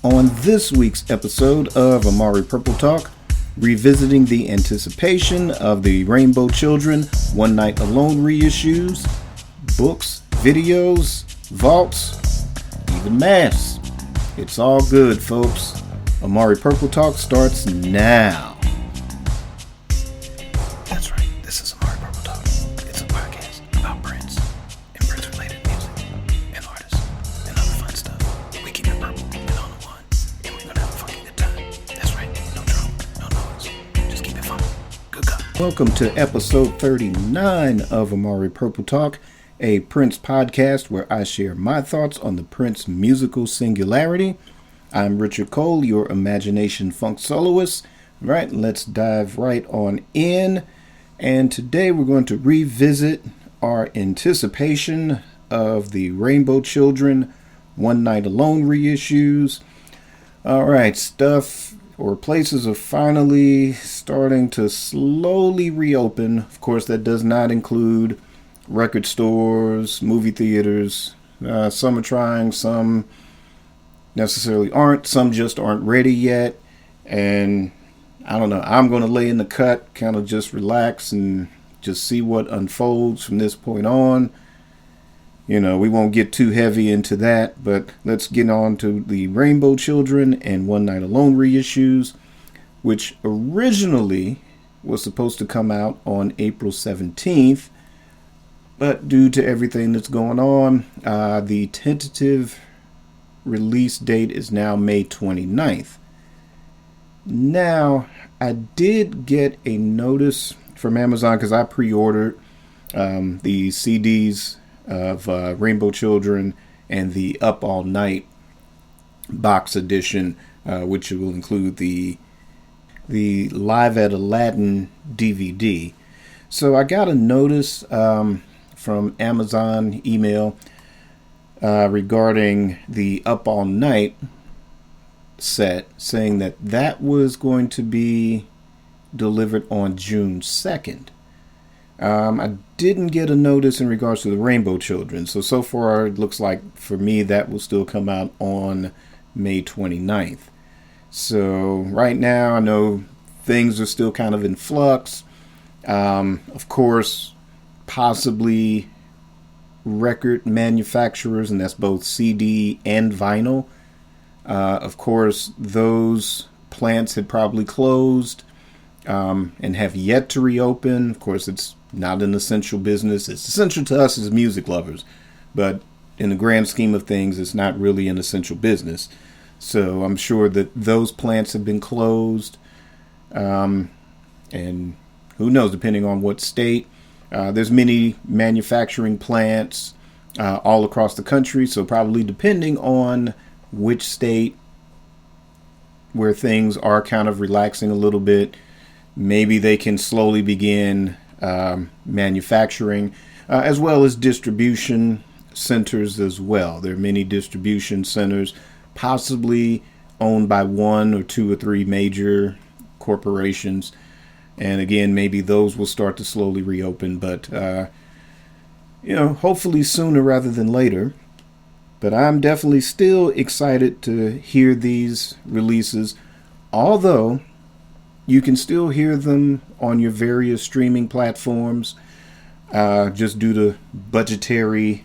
On this week's episode of Amari Purple Talk, revisiting the anticipation of the Rainbow Children One Night Alone reissues, books, videos, vaults, even masks. It's all good, folks. Amari Purple Talk starts now. That's right, this is Amari Purple Talk. It's a podcast about Prince and Prince-related music and artists and other fun stuff. We keep it purple and on the one, and we're gonna have a fucking good time. That's right, no trouble, no noise. Just keep it fun. Good God. Welcome to episode 39 of Amari Purple Talk, a Prince podcast where I share my thoughts on the Prince musical singularity. I'm Richard Cole, your imagination funk soloist. Right, let's dive right on in. And today we're going to revisit our anticipation of the Rainbow Children One Night Alone reissues. All right, stuff or places are finally starting to slowly reopen. Of course, that does not include record stores, movie theaters. Some are trying, some necessarily aren't, some just aren't ready yet. And I don't know, I'm going to lay in the cut, kind of just relax and just see what unfolds from this point on. You know, we won't get too heavy into that, but let's get on to the Rainbow Children and One Night Alone reissues, which originally was supposed to come out on April 17th. But due to everything that's going on, the tentative release date is now May 29th. Now, I did get a notice from Amazon because I pre-ordered the CDs of Rainbow Children and the Up All Night box edition, which will include the Live at Aladdin DVD. So I got a notice from Amazon email regarding the Up All Night set, saying that was going to be delivered on June 2nd. I didn't get a notice in regards to the Rainbow Children, so far it looks like for me that will still come out on May 29th. So right now I know things are still kind of in flux. Of course, possibly record manufacturers, and that's both CD and vinyl. Of course, those plants had probably closed and have yet to reopen. Of course, it's not an essential business. It's essential to us as music lovers, but in the grand scheme of things, it's not really an essential business. So I'm sure that those plants have been closed, and who knows, depending on what state. There's many manufacturing plants all across the country, so probably depending on which state where things are kind of relaxing a little bit, maybe they can slowly begin manufacturing, as well as distribution centers as well. There are many distribution centers, possibly owned by one or two or three major corporations. And again, maybe those will start to slowly reopen, but, hopefully sooner rather than later. But I'm definitely still excited to hear these releases, although you can still hear them on your various streaming platforms, just due to budgetary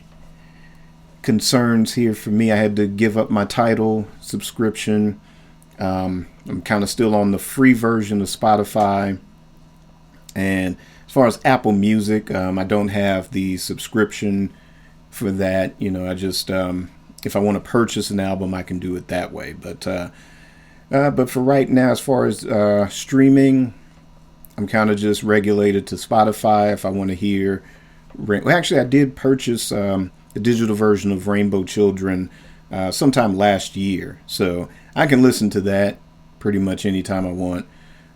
concerns here for me. I had to give up my Tidal subscription. I'm kind of still on the free version of Spotify. And as far as Apple Music, I don't have the subscription for that. I just, if I want to purchase an album, I can do it that way. But for right now, as far as streaming, I'm kind of just regulated to Spotify. If I want to hear, actually, I did purchase the digital version of Rainbow Children sometime last year, so I can listen to that pretty much anytime I want.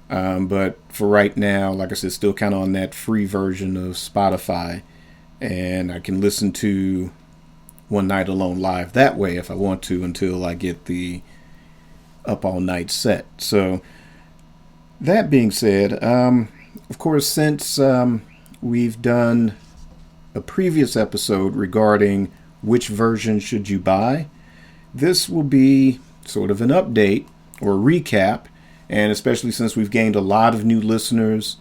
But for right now, like I said, still kind of on that free version of Spotify, and I can listen to One Night Alone live that way if I want to until I get the Up All Night set. So that being said, of course, since we've done a previous episode regarding which version should you buy, this will be sort of an update or recap, and especially since we've gained a lot of new listeners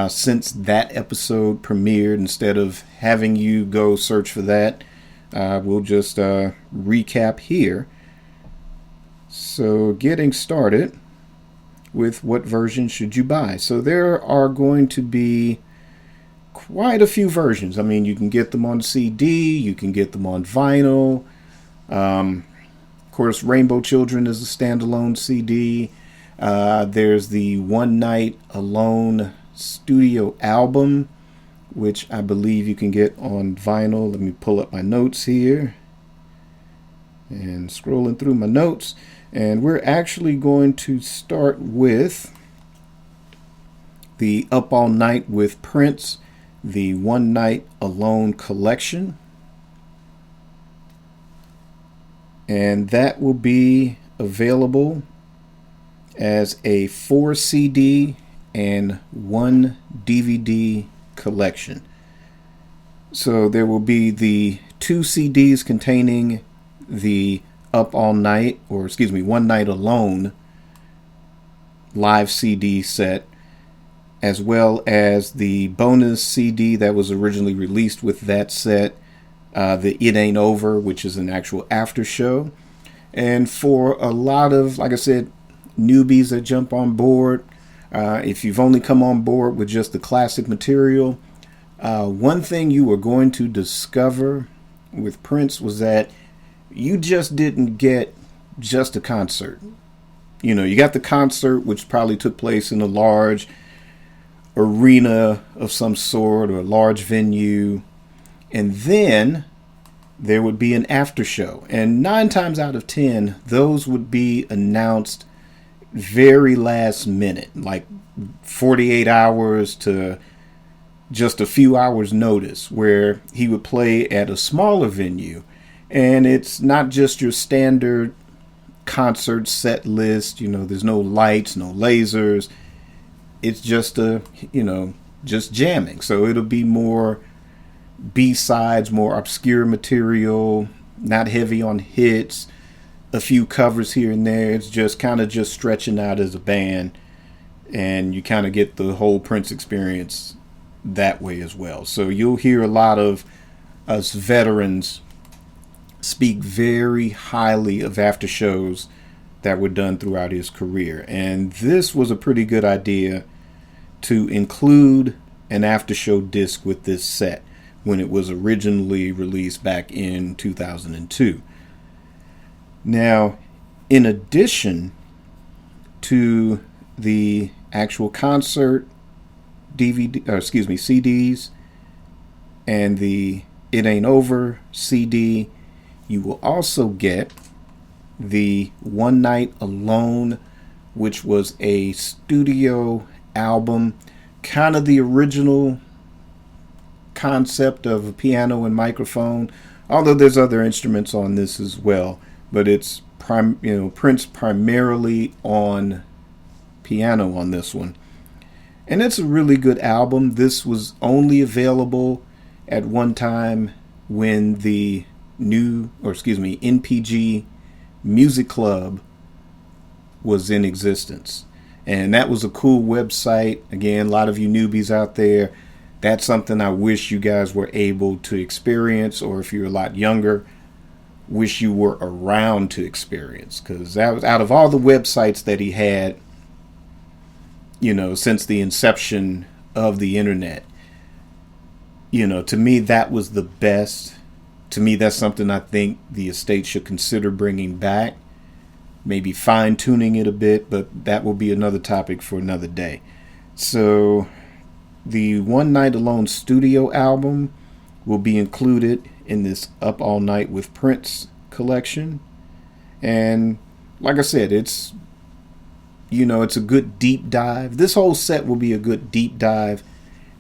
since that episode premiered. Instead of having you go search for that, we'll just recap here. So getting started with what version should you buy. So there are going to be quite a few versions. I mean, you can get them on CD, you can get them on vinyl. Of course, Rainbow Children is a standalone CD. There's the One Night Alone studio album, which I believe you can get on vinyl. Let me pull up my notes here. And scrolling through my notes. And we're actually going to start with the Up All Night with Prince, the One Night Alone collection. And that will be available as a 4 CD and 1 DVD collection. So there will be the 2 CDs containing the Up All Night, or excuse me, One Night Alone live CD set, as well as the bonus CD that was originally released with that set, the It Ain't Over, which is an actual after show. And for a lot of, like I said, newbies that jump on board, if you've only come on board with just the classic material, one thing you were going to discover with Prince was that you just didn't get just a concert. You know, you got the concert, which probably took place in a large arena of some sort or a large venue, and then there would be an after show. And 9 times out of 10, those would be announced very last minute, like 48 hours to just a few hours notice, where he would play at a smaller venue. And it's not just your standard concert set list. You know, there's no lights, no lasers. It's just just jamming. So it'll be more B-sides, more obscure material, not heavy on hits, a few covers here and there. It's just kind of just stretching out as a band, and you kind of get the whole Prince experience that way as well. So you'll hear a lot of us veterans speak very highly of after shows that were done throughout his career. And this was a pretty good idea to include an after show disc with this set when it was originally released back in 2002. Now, in addition to the actual concert CDs and the It Ain't Over CD, you will also get the One Night Alone, which was a studio album, kind of the original concept of a piano and microphone, although there's other instruments on this as well, but it's Prince primarily on piano on this one. And it's a really good album. This was only available at one time when the NPG Music Club was in existence. And that was a cool website. Again, a lot of you newbies out there, that's something I wish you guys were able to experience, or if you're a lot younger, wish you were around to experience, because that was, out of all the websites that he had, since the inception of the internet, to me, that was the best. To me, that's something I think the estate should consider bringing back, maybe fine-tuning it a bit, but that will be another topic for another day. So the One Night Alone studio album will be included in this Up All Night with Prince collection. And like I said, it's a good deep dive. This whole set will be a good deep dive,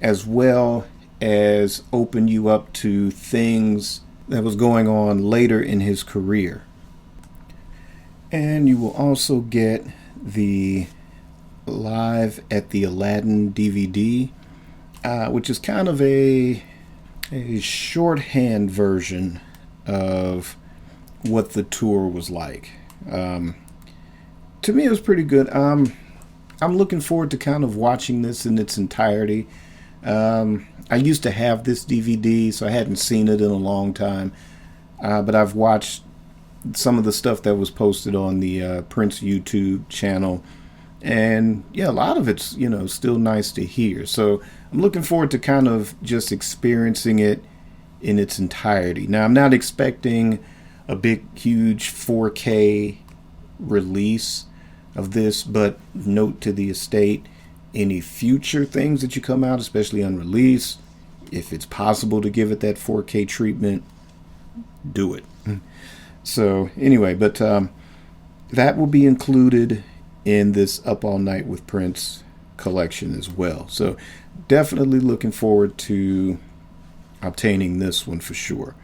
as well as open you up to things that was going on later in his career. And you will also get the Live at the Aladdin DVD, which is kind of a shorthand version of what the tour was like. To me, it was pretty good. I'm looking forward to kind of watching this in its entirety. I used to have this DVD, so I hadn't seen it in a long time. But I've watched some of the stuff that was posted on the Prince YouTube channel. And yeah, a lot of it's, still nice to hear. So I'm looking forward to kind of just experiencing it in its entirety. Now, I'm not expecting a big, huge 4K release of this, but note to the estate, any future things that you come out, especially on release, if it's possible to give it that 4K treatment, do it. So anyway, but that will be included in this Up All Night with Prince collection as well. So definitely looking forward to obtaining this one for sure.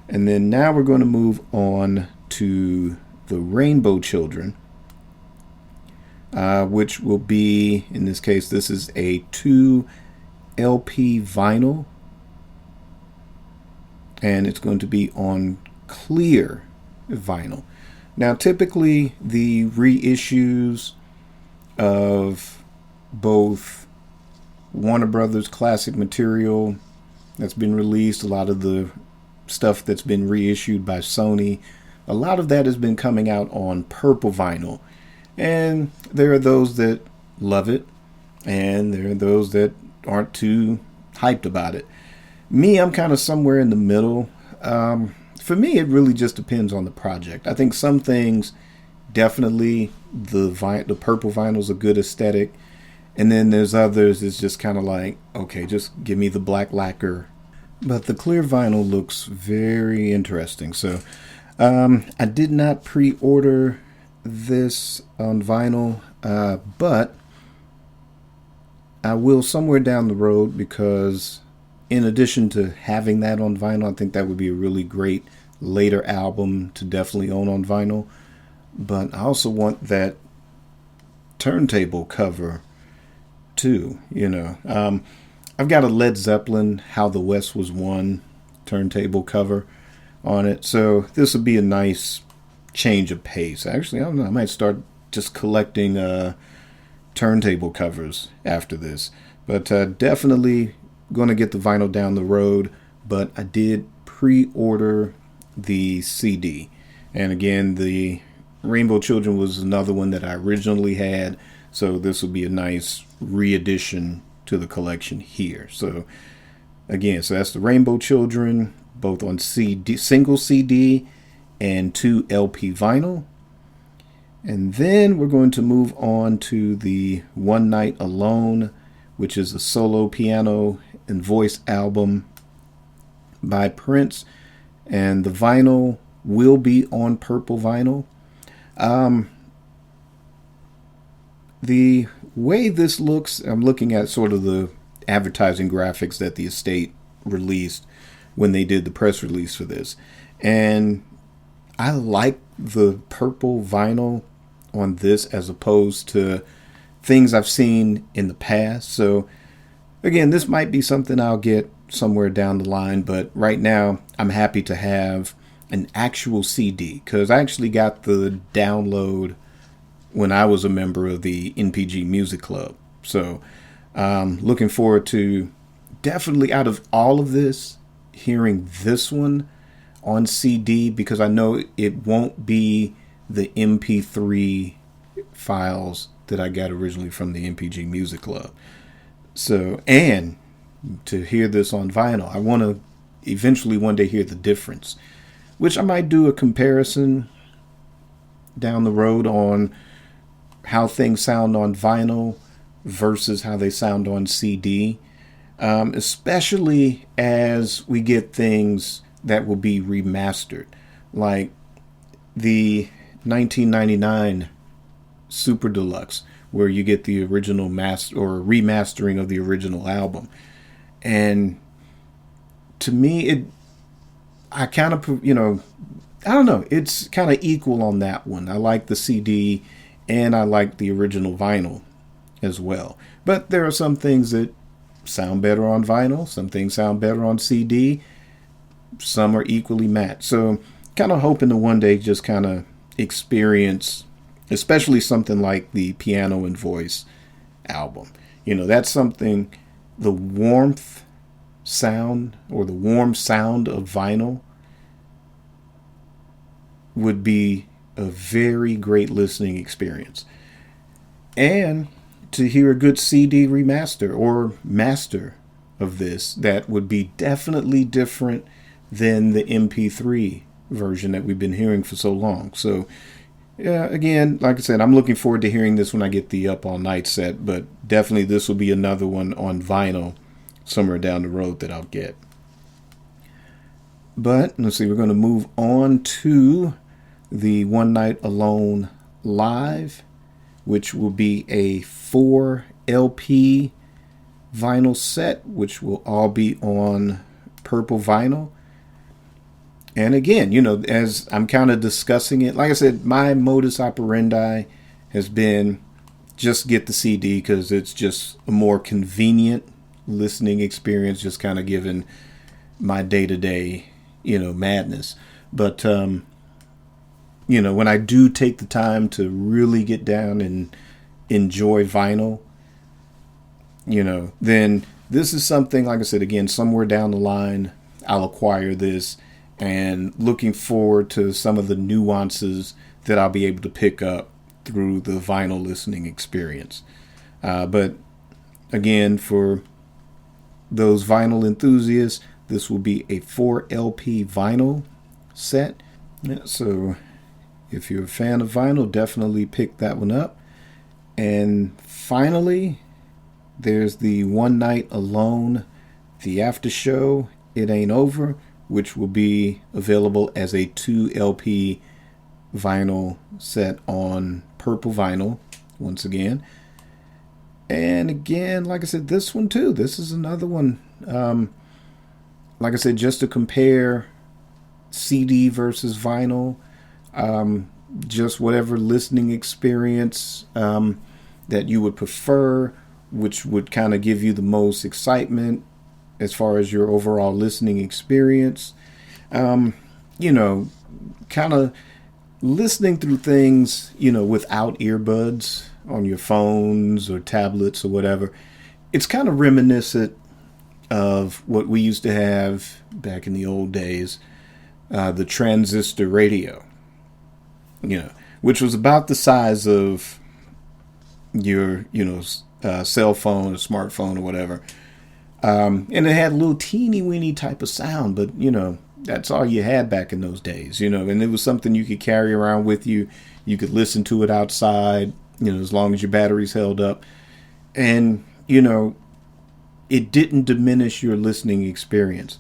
And then now we're going to move on to the Rainbow Children, which will be, in this case, this is a 2 LP vinyl, and it's going to be on clear vinyl. Now, typically, the reissues of both Warner Brothers classic material that's been released, a lot of the stuff that's been reissued by Sony, a lot of that has been coming out on purple vinyl. And there are those that love it, and there are those that aren't too hyped about it. Me, I'm kind of somewhere in the middle. For me, it really just depends on the project. I think some things, definitely the purple vinyl is a good aesthetic. And then there's others, it's just kind of like, okay, just give me the black lacquer. But the clear vinyl looks very interesting. So I did not pre-order this on vinyl, but I will somewhere down the road, because in addition to having that on vinyl, I think that would be a really great later album to definitely own on vinyl. But I also want that turntable cover too, I've got a Led Zeppelin How the West Was Won turntable cover on it, so this would be a nice change of pace. Actually, I don't know, I might start just collecting turntable covers after this. But definitely going to get the vinyl down the road. But I did pre-order the CD. And again, the Rainbow Children was another one that I originally had. So this will be a nice re-addition to the collection here. So again, so that's the Rainbow Children, both on CD, single CD and 2 LP vinyl. And then we're going to move on to the One Night Alone, which is a solo piano and voice album by Prince. And the vinyl will be on purple vinyl. The way this looks, I'm looking at sort of the advertising graphics that the estate released when they did the press release for this. And I like the purple vinyl on this as opposed to things I've seen in the past. So again, this might be something I'll get somewhere down the line, but right now I'm happy to have an actual CD, because I actually got the download when I was a member of the NPG Music Club. So looking forward to, definitely out of all of this, hearing this one on CD, because I know it won't be the MP3 files that I got originally from the NPG Music Club. So, and to hear this on vinyl, I want to eventually one day hear the difference, which I might do a comparison down the road on how things sound on vinyl versus how they sound on CD, especially as we get things that will be remastered, like the 1999 Super Deluxe, where you get the original master or remastering of the original album. And to me, I kind of, I don't know, it's kind of equal on that one. I like the CD and I like the original vinyl as well. But there are some things that sound better on vinyl, some things sound better on CD, some are equally matched. So kind of hoping to one day just kind of experience, especially something like the Piano and Voice album. That's something, the warmth sound or the warm sound of vinyl would be a very great listening experience. And to hear a good CD remaster or master of this, that would be definitely different than the MP3 version that we've been hearing for so long. So, yeah, again, like I said, I'm looking forward to hearing this when I get the Up All Night set, but definitely this will be another one on vinyl somewhere down the road that I'll get. But let's see, we're going to move on to the One Night Alone Live, which will be a 4 LP vinyl set, which will all be on purple vinyl. And again, as I'm kind of discussing it, like I said, my modus operandi has been just get the CD because it's just a more convenient listening experience, just kind of given my day-to-day, madness. But, when I do take the time to really get down and enjoy vinyl, then this is something, like I said, again, somewhere down the line, I'll acquire this, and looking forward to some of the nuances that I'll be able to pick up through the vinyl listening experience. But again, for those vinyl enthusiasts, this will be a 4 LP vinyl set. So if you're a fan of vinyl, definitely pick that one up. And finally, there's the One Night Alone, the after show, It Ain't Over, which will be available as a 2 LP vinyl set on purple vinyl once again. And again, like I said, this one too, this is another one, like I said, just to compare CD versus vinyl, just whatever listening experience that you would prefer, which would kind of give you the most excitement as far as your overall listening experience. Kind of listening through things, without earbuds on your phones or tablets or whatever. It's kind of reminiscent of what we used to have back in the old days, the transistor radio, which was about the size of your, cell phone or smartphone or whatever. And it had a little teeny weeny type of sound, but that's all you had back in those days, and it was something you could carry around with you. You could listen to it outside, as long as your batteries held up. And, it didn't diminish your listening experience.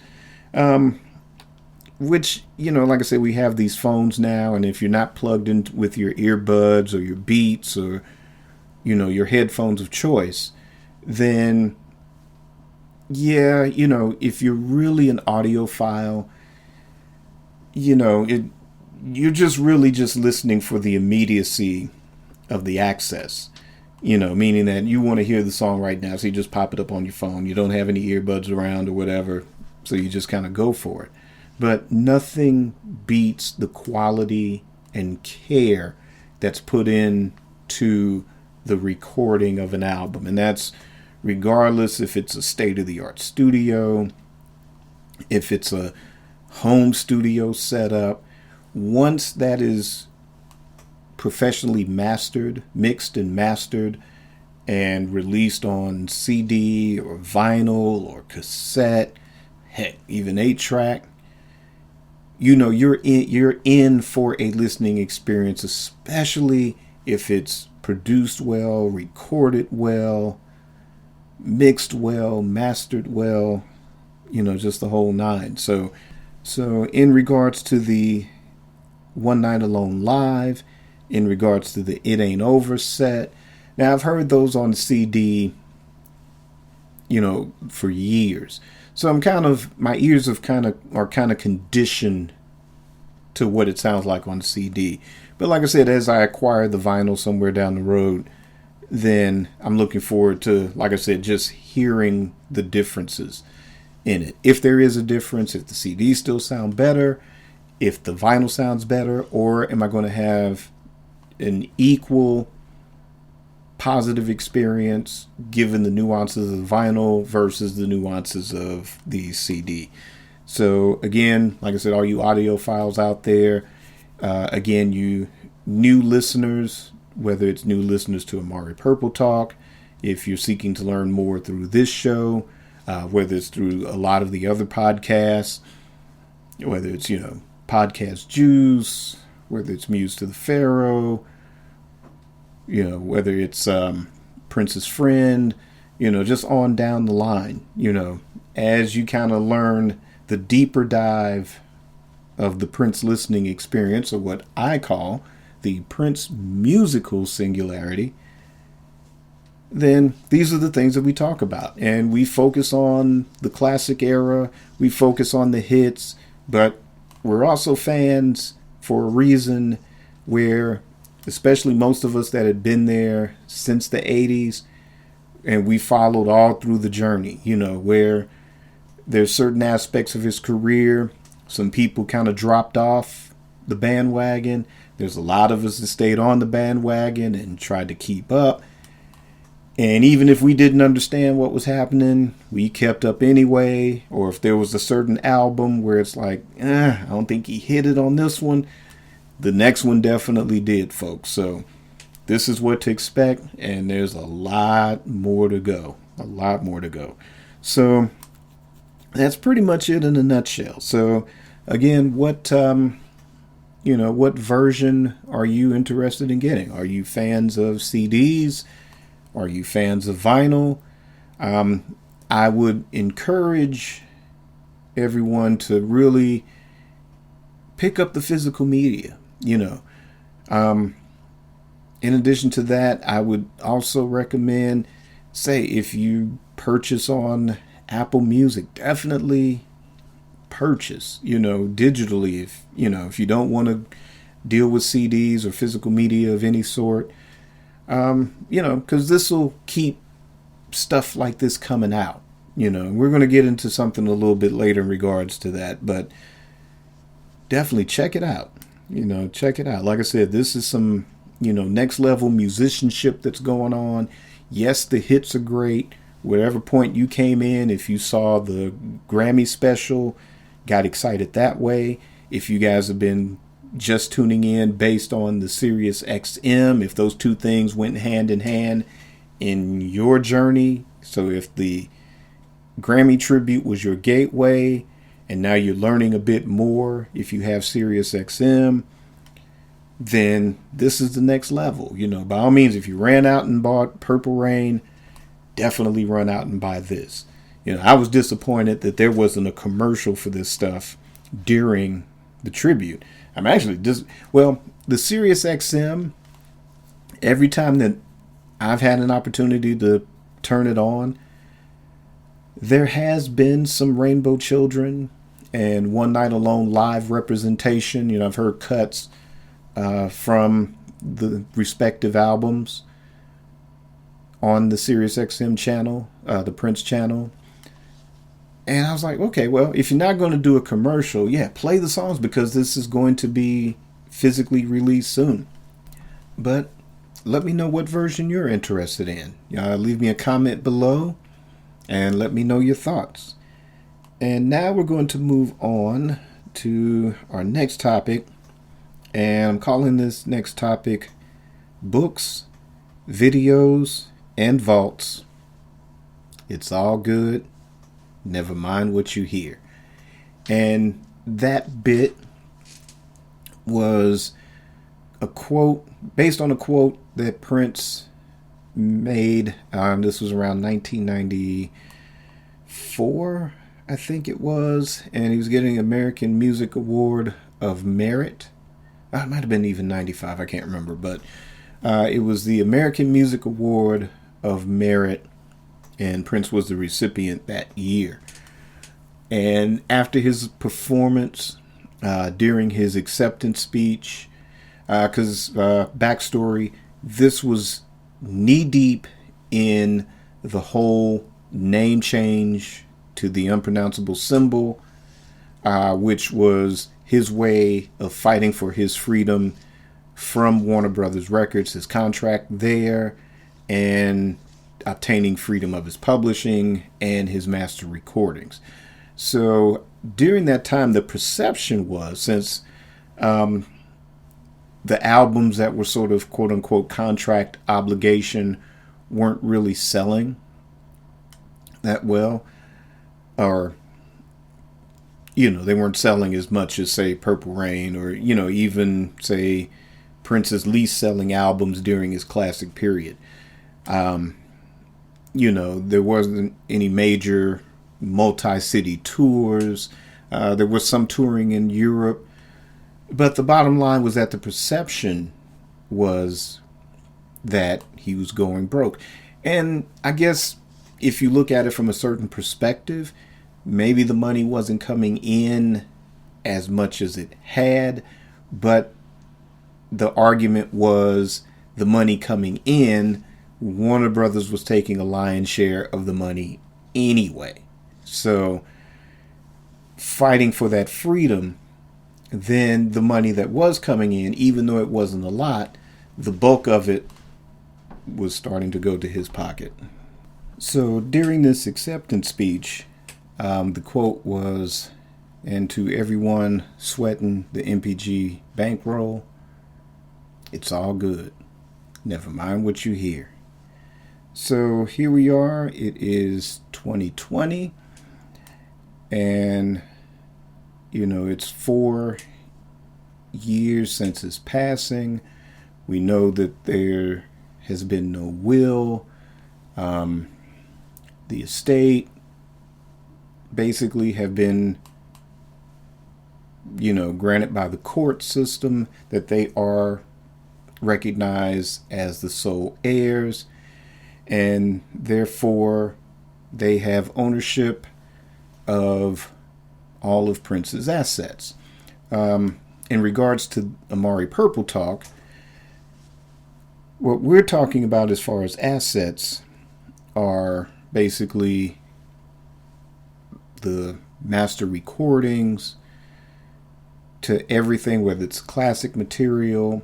Which, like I said, we have these phones now, and if you're not plugged in with your earbuds or your Beats or, your headphones of choice, then yeah, if you're really an audiophile, you're just really just listening for the immediacy of the access, meaning that you want to hear the song right now, so you just pop it up on your phone. You don't have any earbuds around or whatever, so you just kind of go for it. But nothing beats the quality and care that's put into the recording of an album, and that's regardless if it's a state-of-the-art studio, if it's a home studio setup. Once that is professionally mastered, mixed and mastered, and released on CD or vinyl or cassette, heck, even 8-track, you're in for a listening experience, especially if it's produced well, recorded well, mixed well, mastered well, just the whole nine. So in regards to the One Night Alone Live, in regards to the It Ain't Over set, now I've heard those on CD, for years. So my ears are kind of conditioned to what it sounds like on CD. But like I said, as I acquire the vinyl somewhere down the road, then I'm looking forward to, like I said, just hearing the differences in it. If there is a difference, if the CDs still sound better, if the vinyl sounds better, or am I going to have an equal positive experience given the nuances of vinyl versus the nuances of the CD? So again, like I said, all you audiophiles out there, again, you new listeners, whether it's new listeners to Amari Purple Talk, if you're seeking to learn more through this show, whether it's through a lot of the other podcasts, whether it's, Podcast Juice, whether it's Muse to the Pharaoh, whether it's Prince's Friend, just on down the line, as you kind of learn the deeper dive of the Prince listening experience, or what I call the Prince musical singularity, then these are the things that we talk about. And we focus on the classic era, we focus on the hits, but we're also fans for a reason, where especially most of us that had been there since the 80s, and we followed all through the journey, where there's certain aspects of his career, some people kind of dropped off the bandwagon. There's a lot of us that stayed on the bandwagon and tried to keep up. And even if we didn't understand what was happening, we kept up anyway. Or if there was a certain album where it's like, I don't think he hit it on this one, the next one definitely did, folks. So this is what to expect, and there's a lot more to go. A lot more to go. So that's pretty much it in a nutshell. So again, what version are you interested in getting? Are you fans of CDs? Are you fans of vinyl? I would encourage everyone to really pick up the physical media, In addition to that, I would also recommend, if you purchase on Apple Music, definitely purchase, digitally. If you don't want to deal with CDs or physical media of any sort, because this will keep stuff like this coming out. We're going to get into something a little bit later in regards to that, but definitely check it out. Check it out. Like I said, this is some, next level musicianship that's going on. Yes, the hits are great. Whatever point you came in, if you saw the Grammy special, got excited that way. If you guys have been just tuning in based on the Sirius XM, if those two things went hand in hand in your journey, so if the Grammy tribute was your gateway and now you're learning a bit more, if you have Sirius XM, then this is the next level. By all means, if you ran out and bought Purple Rain, definitely run out and buy this. I was disappointed that there wasn't a commercial for this stuff during the tribute. I'm actually the Sirius XM, every time that I've had an opportunity to turn it on, there has been some Rainbow Children and One Night Alone live representation. I've heard cuts from the respective albums on the Sirius XM channel, the Prince channel. And I was like, okay, well, if you're not going to do a commercial, play the songs, because this is going to be physically released soon. But let me know what version you're interested in. Leave me a comment below and let me know your thoughts. And now we're going to move on to our next topic. And I'm calling this next topic Books, Videos, and Vaults. It's all good. Never mind what you hear. And that bit was a quote, based on a quote that Prince made. This was around 1994, I think it was. And he was getting American Music Award of Merit. It might have been even 95, I can't remember. But it was the American Music Award of Merit, and Prince was the recipient that year. And after his performance, during his acceptance speech, because backstory, this was knee deep in the whole name change to the unpronounceable symbol, which was his way of fighting for his freedom from Warner Brothers Records, his contract there, and obtaining freedom of his publishing and his master recordings. So during that time, the perception was, since the albums that were sort of quote unquote contract obligation weren't really selling that well, or, they weren't selling as much as, say, Purple Rain, or, even, say, Prince's least selling albums during his classic period. There wasn't any major multi-city tours. There was some touring in Europe. But the bottom line was that the perception was that he was going broke. And I guess if you look at it from a certain perspective, maybe the money wasn't coming in as much as it had, but the argument was the money coming in, Warner Brothers was taking a lion's share of the money anyway. So fighting for that freedom, then the money that was coming in, even though it wasn't a lot, the bulk of it was starting to go to his pocket. So during this acceptance speech, the quote was, "And to everyone sweating the MPG bankroll, it's all good. Never mind what you hear." So here we are. It is 2020. And, it's 4 years since his passing. We know that there has been no will. The estate basically have been, granted by the court system that they are recognized as the sole heirs, and therefore they have ownership of all of Prince's assets. In regards to Amari Purple Talk, what we're talking about as far as assets are basically the master recordings to everything, whether it's classic material,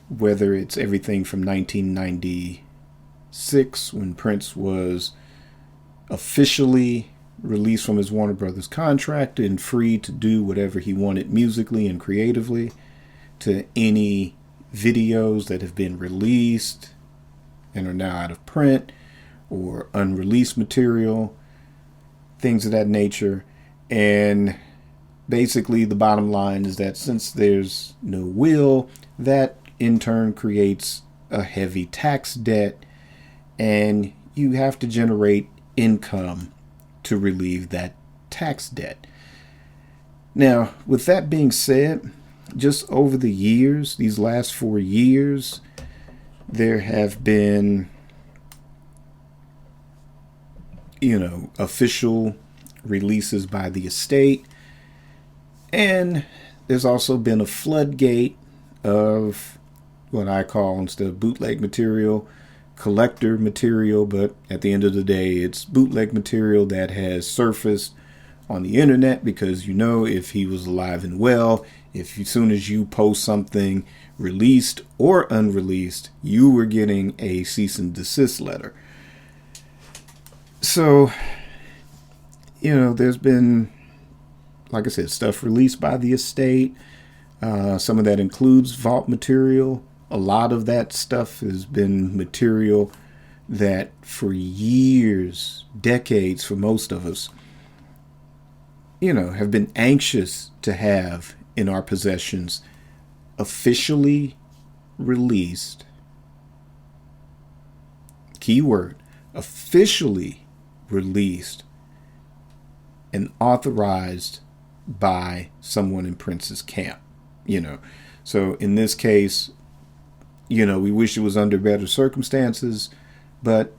whether it's everything from 1996 when Prince was officially released from his Warner Brothers contract and free to do whatever he wanted musically and creatively, to any videos that have been released and are now out of print, or unreleased material, things of that nature. And basically the bottom line is that since there's no will, that in turn creates a heavy tax debt, and you have to generate income to relieve that tax debt. Now, with that being said, just over the years, these last 4 years, there have been, official releases by the estate, and there's also been a floodgate of what I call, instead of bootleg material, collector material, but at the end of the day, it's bootleg material that has surfaced on the internet because, if he was alive and well, if as soon as you post something released or unreleased, you were getting a cease and desist letter. So, there's been, like I said, stuff released by the estate. Some of that includes vault material. A lot of that stuff has been material that for years, decades for most of us, have been anxious to have in our possessions officially released. Keyword, officially released and authorized by someone in Prince's camp. So in this case, we wish it was under better circumstances, but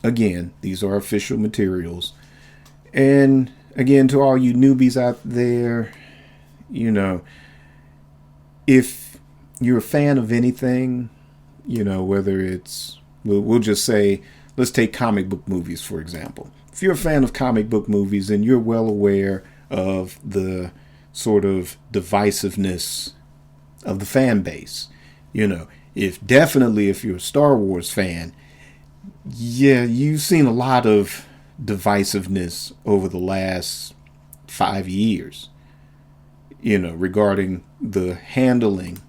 again, these are official materials. And again, to all you newbies out there, if you're a fan of anything, whether it's, we'll just say, let's take comic book movies, for example. If you're a fan of comic book movies, then you're well aware of the sort of divisiveness of the fan base. You know, if you're a Star Wars fan, yeah, you've seen a lot of divisiveness over the last 5 years, regarding the handling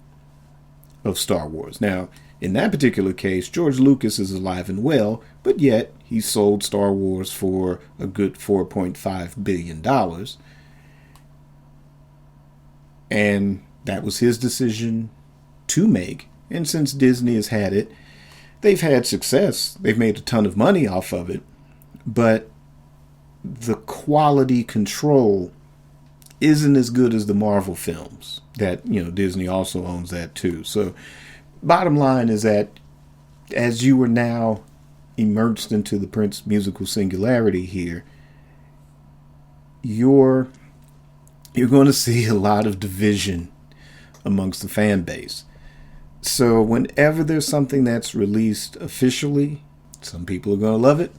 of Star Wars. Now, in that particular case, George Lucas is alive and well, but yet he sold Star Wars for a good $4.5 billion. And that was his decision to make. And since Disney has had it, they've had success. They've made a ton of money off of it. But the quality control isn't as good as the Marvel films that, Disney also owns that too. So bottom line is that as you are now immersed into the Prince musical singularity here, you're going to see a lot of division amongst the fan base. So whenever there's something that's released officially, some people are going to love it,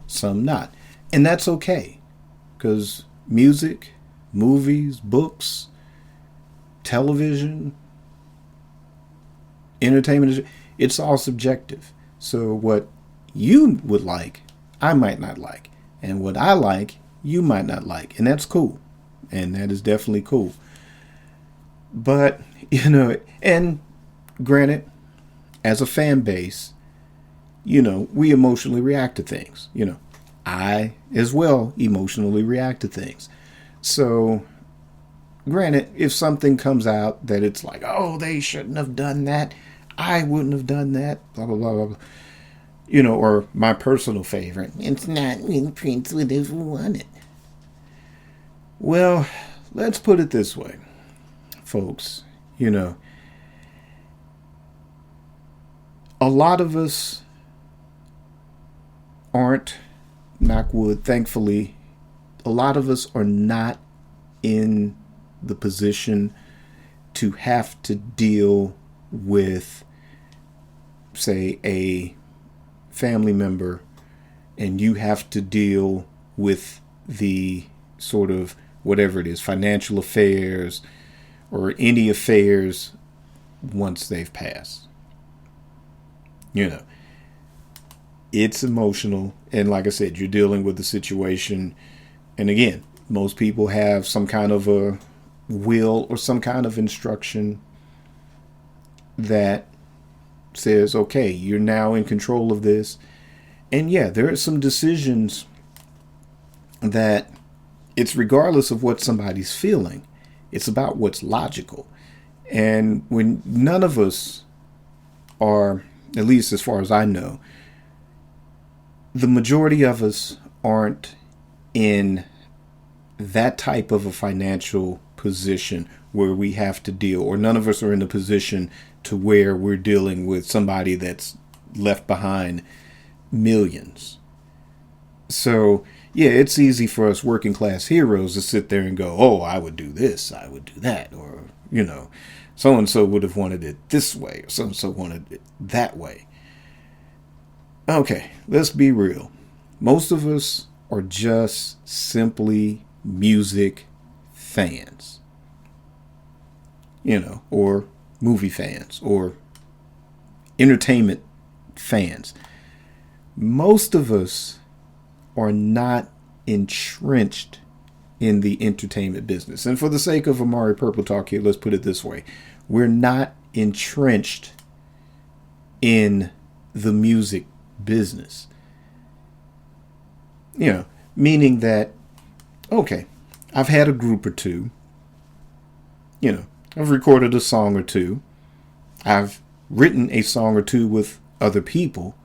some not. And that's okay, because music, movies, books, television, entertainment, it's all subjective. So what you would like, I might not like. And what I like, you might not like. And that's cool. And that is definitely cool. But, and granted, as a fan base, we emotionally react to things. I, as well, emotionally react to things. So, granted, if something comes out that it's like, oh, they shouldn't have done that, I wouldn't have done that, blah, blah, blah, blah, blah. Or my personal favorite, it's not when Prince would have wanted. Well, let's put it this way, folks. A lot of us aren't, knock wood, thankfully, a lot of us are not in the position to have to deal with, say, a family member, and you have to deal with the sort of whatever it is, financial affairs or any affairs once they've passed. It's emotional. And like I said, you're dealing with the situation. And again, most people have some kind of a will or some kind of instruction that says, okay, you're now in control of this. And yeah, there are some decisions that it's regardless of what somebody's feeling. It's about what's logical. And when none of us are, at least as far as I know, the majority of us aren't in that type of a financial position where we have to deal, or none of us are in a position to where we're dealing with somebody that's left behind millions. So, yeah, it's easy for us working class heroes to sit there and go, oh, I would do this, I would do that, or, so-and-so would have wanted it this way, or so-and-so wanted it that way. Okay, let's be real. Most of us are just simply music fans, or movie fans, or entertainment fans. Most of us are not entrenched in the entertainment business. And for the sake of Amari Purple Talk here, let's put it this way. We're not entrenched in the music business. Meaning that, okay, I've had a group or two, I've recorded a song or two, I've written a song or two with other people,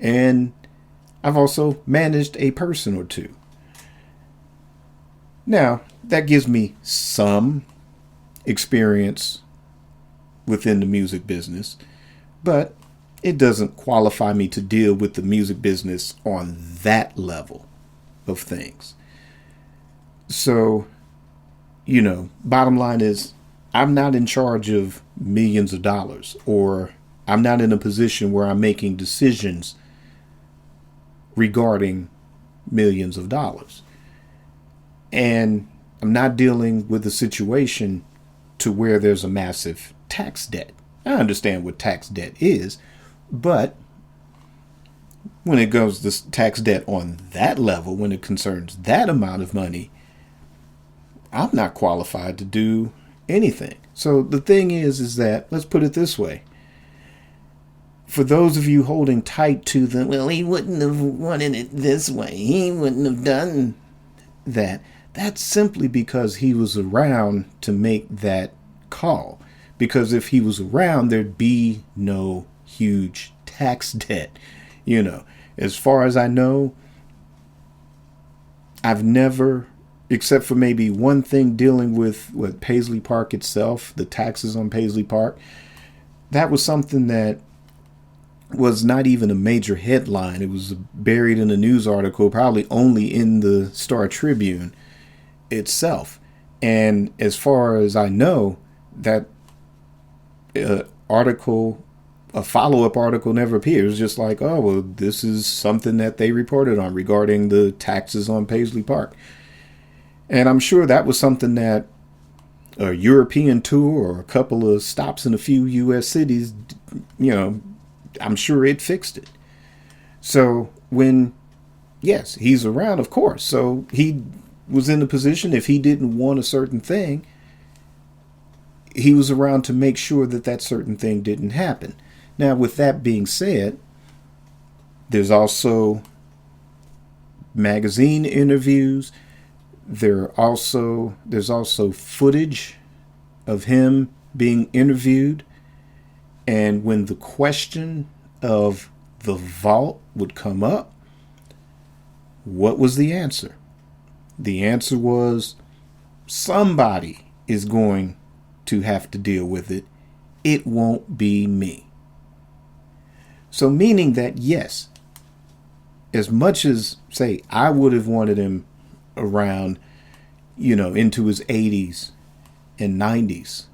and I've also managed a person or two. Now, that gives me some experience within the music business, but it doesn't qualify me to deal with the music business on that level of things. So, bottom line is, I'm not in charge of millions of dollars, or I'm not in a position where I'm making decisions regarding millions of dollars. And I'm not dealing with a situation to where there's a massive tax debt. I understand what tax debt is, but when it goes to tax debt on that level, when it concerns that amount of money, I'm not qualified to do anything. So the thing is that, let's put it this way. For those of you holding tight to the, well, he wouldn't have wanted it this way, he wouldn't have done that, that's simply because he was around to make that call. Because if he was around, there'd be no huge tax debt. You know, as far as I know, I've never, except for maybe one thing dealing with Paisley Park itself, the taxes on Paisley Park, that was something that was not even a major headline. It was buried in a news article, probably only in the Star Tribune itself. And as far as I know, that article, a follow-up article, never appears. Just like, oh, well, this is something that they reported on regarding the taxes on Paisley Park. And I'm sure that was something that a European tour or a couple of stops in a few U.S. cities, you know, I'm sure it fixed it. So when, yes, he's around, of course. So he was in a position, if he didn't want a certain thing, he was around to make sure that that certain thing didn't happen. Now, with that being said, there's also magazine interviews. There's also footage of him being interviewed. And when the question of the vault would come up, what was the answer? The answer was, somebody is going to have to deal with it. It won't be me. So meaning that, yes, as much as, say, I would have wanted him around, you know, into his 80s and 90s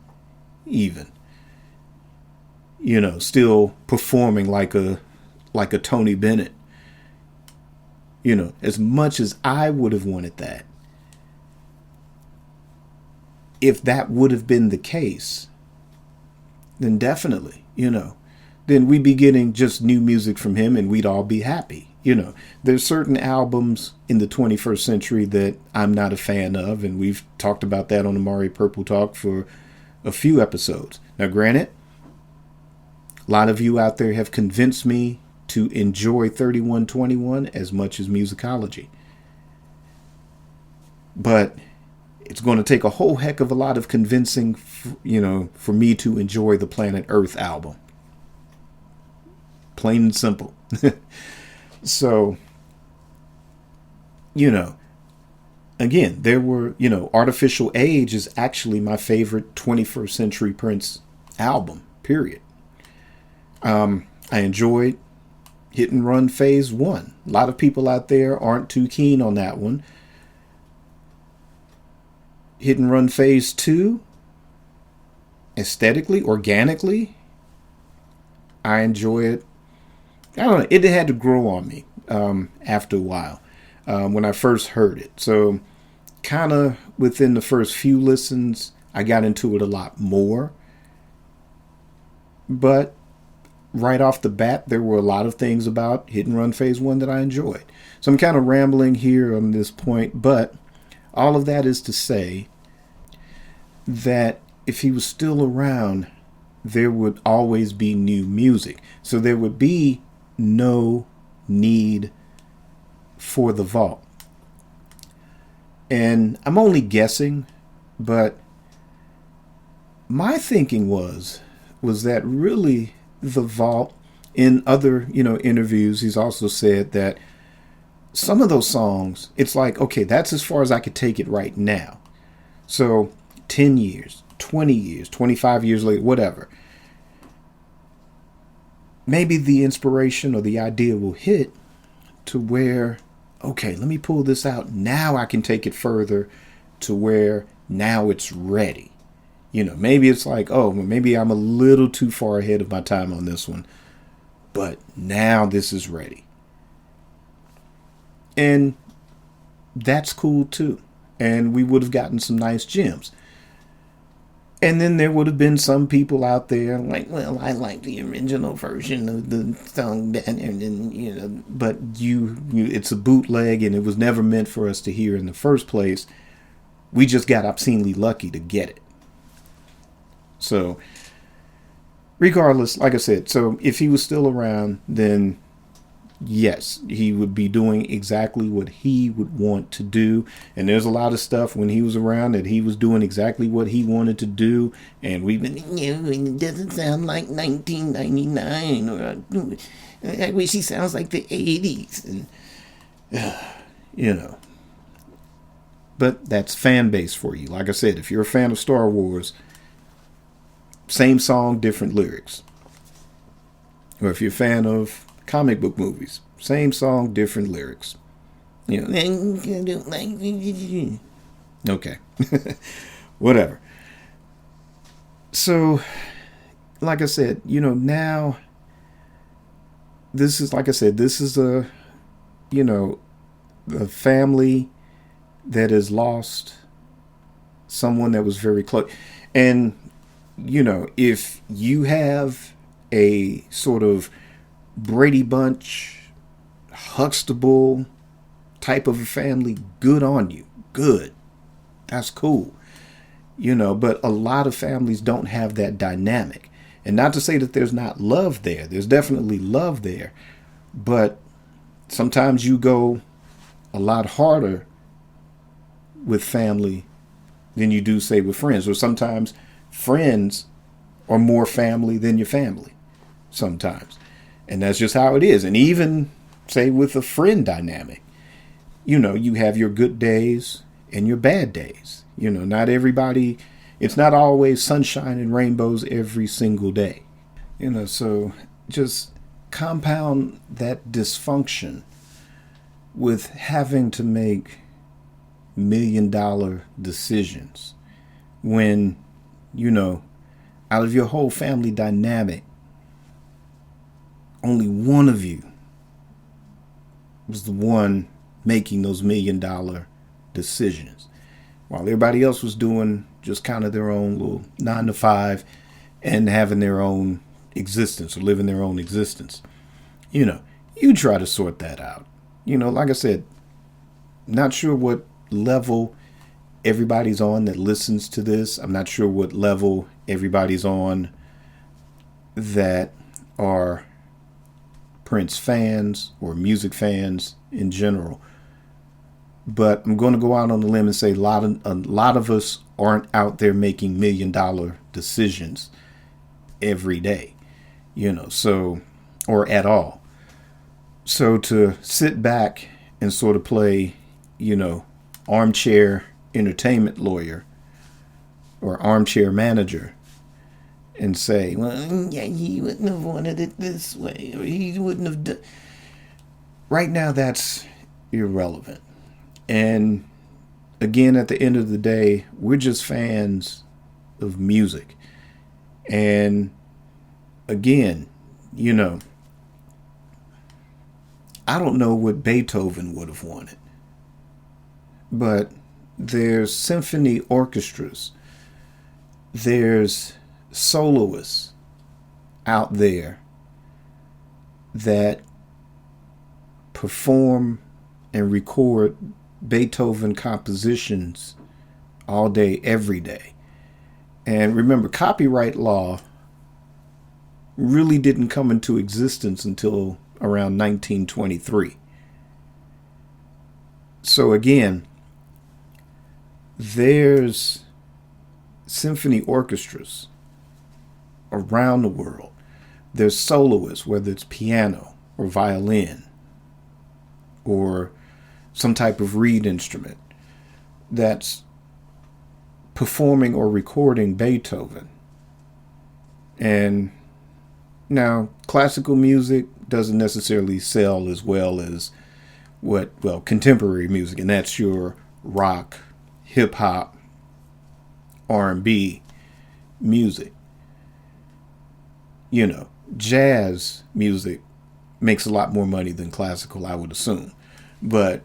even, you know, still performing like a Tony Bennett, you know, as much as I would have wanted that, if that would have been the case, then definitely, you know, then we'd be getting just new music from him and we'd all be happy. You know, there's certain albums in the 21st century that I'm not a fan of, and we've talked about that on Amari Purple Talk for a few episodes. Now, granted, a lot of you out there have convinced me to enjoy 3121 as much as musicology. But it's going to take a whole heck of a lot of convincing, you know, for me to enjoy the Planet Earth album. Plain and simple. So, you know, again, there were, you know, Artificial Age is actually my favorite 21st Century Prince album, period. I enjoyed Hit and Run Phase 1. A lot of people out there aren't too keen on that one. Hit and Run Phase 2, aesthetically, organically, I enjoy it. I don't know, it had to grow on me after a while when I first heard it. So kind of within the first few listens, I got into it a lot more. But right off the bat, there were a lot of things about Hit and Run Phase 1 that I enjoyed. So I'm kind of rambling here on this point, but all of that is to say that if he was still around, there would always be new music. So there would be no need for the vault. And I'm only guessing, but my thinking was that really the vault, in other, you know, interviews, he's also said that some of those songs, it's like, okay, that's as far as I could take it right now. So 10 years, 20 years, 25 years later, whatever, maybe the inspiration or the idea will hit to where, okay, let me pull this out. Now I can take it further to where now it's ready. You know, maybe it's like, oh, maybe I'm a little too far ahead of my time on this one, but now this is ready. And that's cool too. and we would have gotten some nice gems. And then there would have been some people out there like, well, I like the original version of the song better than, but it's a bootleg and it was never meant for us to hear in the first place. We just got obscenely lucky to get it. So, regardless, like I said, so if he was still around, then yes, he would be doing exactly what he would want to do. And there's a lot of stuff when he was around that he was doing exactly what he wanted to do. And we've been, it doesn't sound like 1999, or I wish he sounds like the 80s. And, But that's fan base for you. Like I said, if you're a fan of Star Wars, same song, different lyrics. Or if you're a fan of comic book movies, same song, different lyrics. Okay. Whatever. So, like I said, now this is, like I said, this is a family that has lost someone that was very close. And, if you have a sort of Brady Bunch, Huxtable type of a family, good on you. Good. That's cool. But a lot of families don't have that dynamic. And not to say that there's not love there. There's definitely love there. But sometimes you go a lot harder with family than you do, say, with friends. Or sometimes friends are more family than your family. Sometimes. And that's just how it is. And even, say, with a friend dynamic, you have your good days and your bad days. Not everybody, it's not always sunshine and rainbows every single day. So just compound that dysfunction with having to make $1 million decisions when, out of your whole family dynamic, only one of you was the one making those $1 million decisions, while everybody else was doing just kind of their own little 9 to 5 and having their own existence or living their own existence. You try to sort that out. Like I said, not sure what level everybody's on that listens to this. I'm not sure what level everybody's on that are Prince fans or music fans in general. But I'm going to go out on the limb and say a lot of us aren't out there making $1 million decisions every day, so, or at all. So to sit back and sort of play, armchair entertainment lawyer or armchair manager and say, well, yeah, he wouldn't have wanted it this way, or he wouldn't have done. Right now, that's irrelevant. And again, at the end of the day, we're just fans of music. And again, I don't know what Beethoven would have wanted, but there's symphony orchestras, there's soloists out there that perform and record Beethoven compositions all day, every day. And remember, copyright law really didn't come into existence until around 1923. So again, there's symphony orchestras around the world. There's soloists, whether it's piano or violin or some type of reed instrument, that's performing or recording Beethoven. And now, classical music doesn't necessarily sell as well as contemporary music, and that's your rock, hip hop, R&B music. Jazz music makes a lot more money than classical, I would assume. But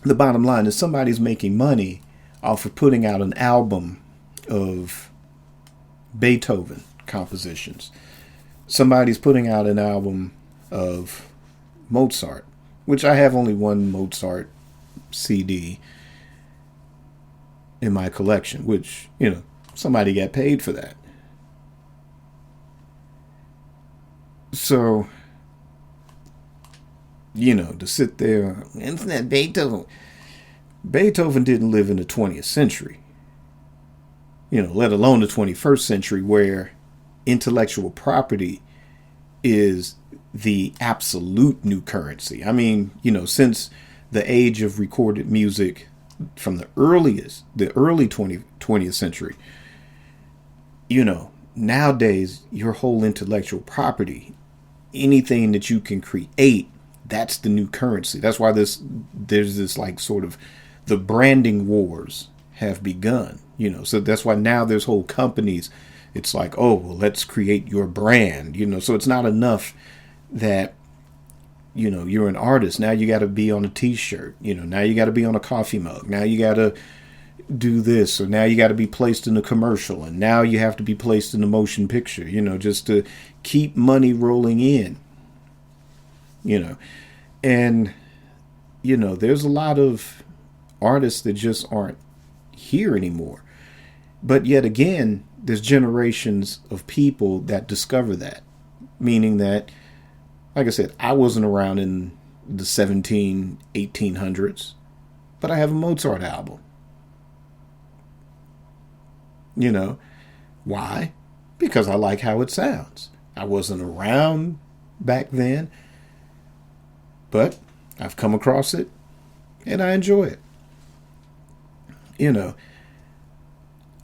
the bottom line is somebody's making money off of putting out an album of Beethoven compositions. Somebody's putting out an album of Mozart, which I have only one Mozart CD in my collection, which, somebody got paid for that. So, to sit there, isn't that Beethoven? Beethoven didn't live in the 20th century, let alone the 21st century, where intellectual property is the absolute new currency. I mean, since the age of recorded music from the early 20th century, nowadays your whole intellectual property, anything that you can create, that's the new currency. That's why there's this like sort of the branding wars have begun, so that's why now there's whole companies. It's like, oh, well, let's create your brand, so it's not enough that, you're an artist. Now you got to be on a t-shirt, now you got to be on a coffee mug. Now you got to do this, or now you got to be placed in a commercial, and now you have to be placed in a motion picture, just to keep money rolling in, and, there's a lot of artists that just aren't here anymore. But yet again, there's generations of people that discover that, meaning that, like I said, I wasn't around in the 1800s, but I have a Mozart album. Why? Because I like how it sounds. I wasn't around back then, but I've come across it and I enjoy it.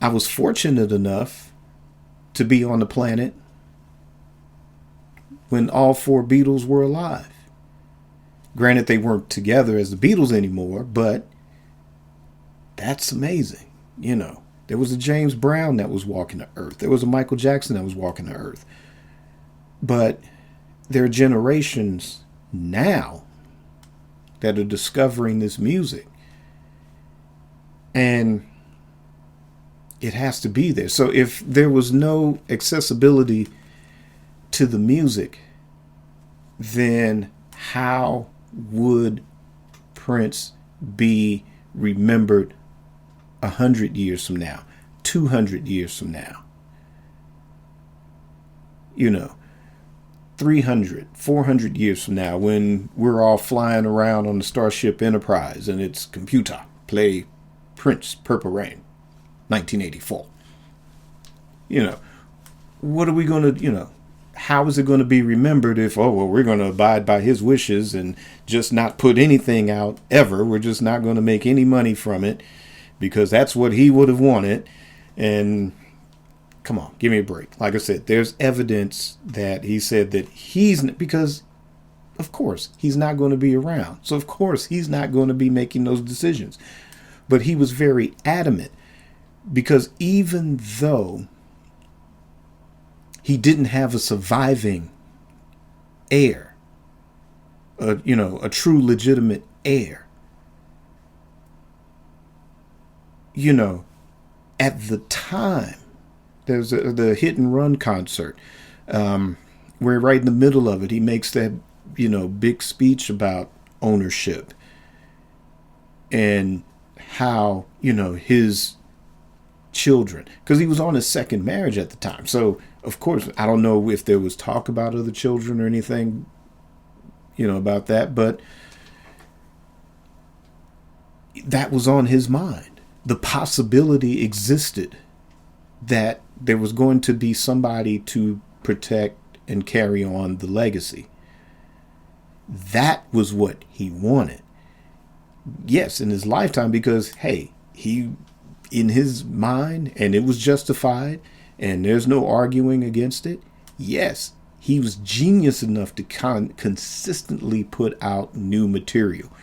I was fortunate enough to be on the planet when all four Beatles were alive. Granted, they weren't together as the Beatles anymore, but that's amazing. There was a James Brown that was walking the earth. There was a Michael Jackson that was walking the earth. But there are generations now that are discovering this music. And it has to be there. So if there was no accessibility to the music, then how would Prince be remembered 100 years from now, 200 years from now? 300, 400 years from now, when we're all flying around on the Starship Enterprise and it's computer, play Prince, Purple Rain, 1984. What are we going to, how is it going to be remembered if, we're going to abide by his wishes and just not put anything out ever. We're just not going to make any money from it because that's what he would have wanted. And come on, give me a break. Like I said, there's evidence that he said that because of course he's not going to be around. So of course he's not going to be making those decisions. But he was very adamant, because even though he didn't have a surviving heir, a true legitimate heir, at the time, there's the Hit and Run concert, where right in the middle of it, he makes that, big speech about ownership and how, his children, because he was on his second marriage at the time. So, of course, I don't know if there was talk about other children or anything, about that, but that was on his mind. The possibility existed that there was going to be somebody to protect and carry on the legacy. That was what he wanted. Yes, in his lifetime, because, hey, he, in his mind, and it was justified, and there's no arguing against it. Yes, he was genius enough to consistently put out new material,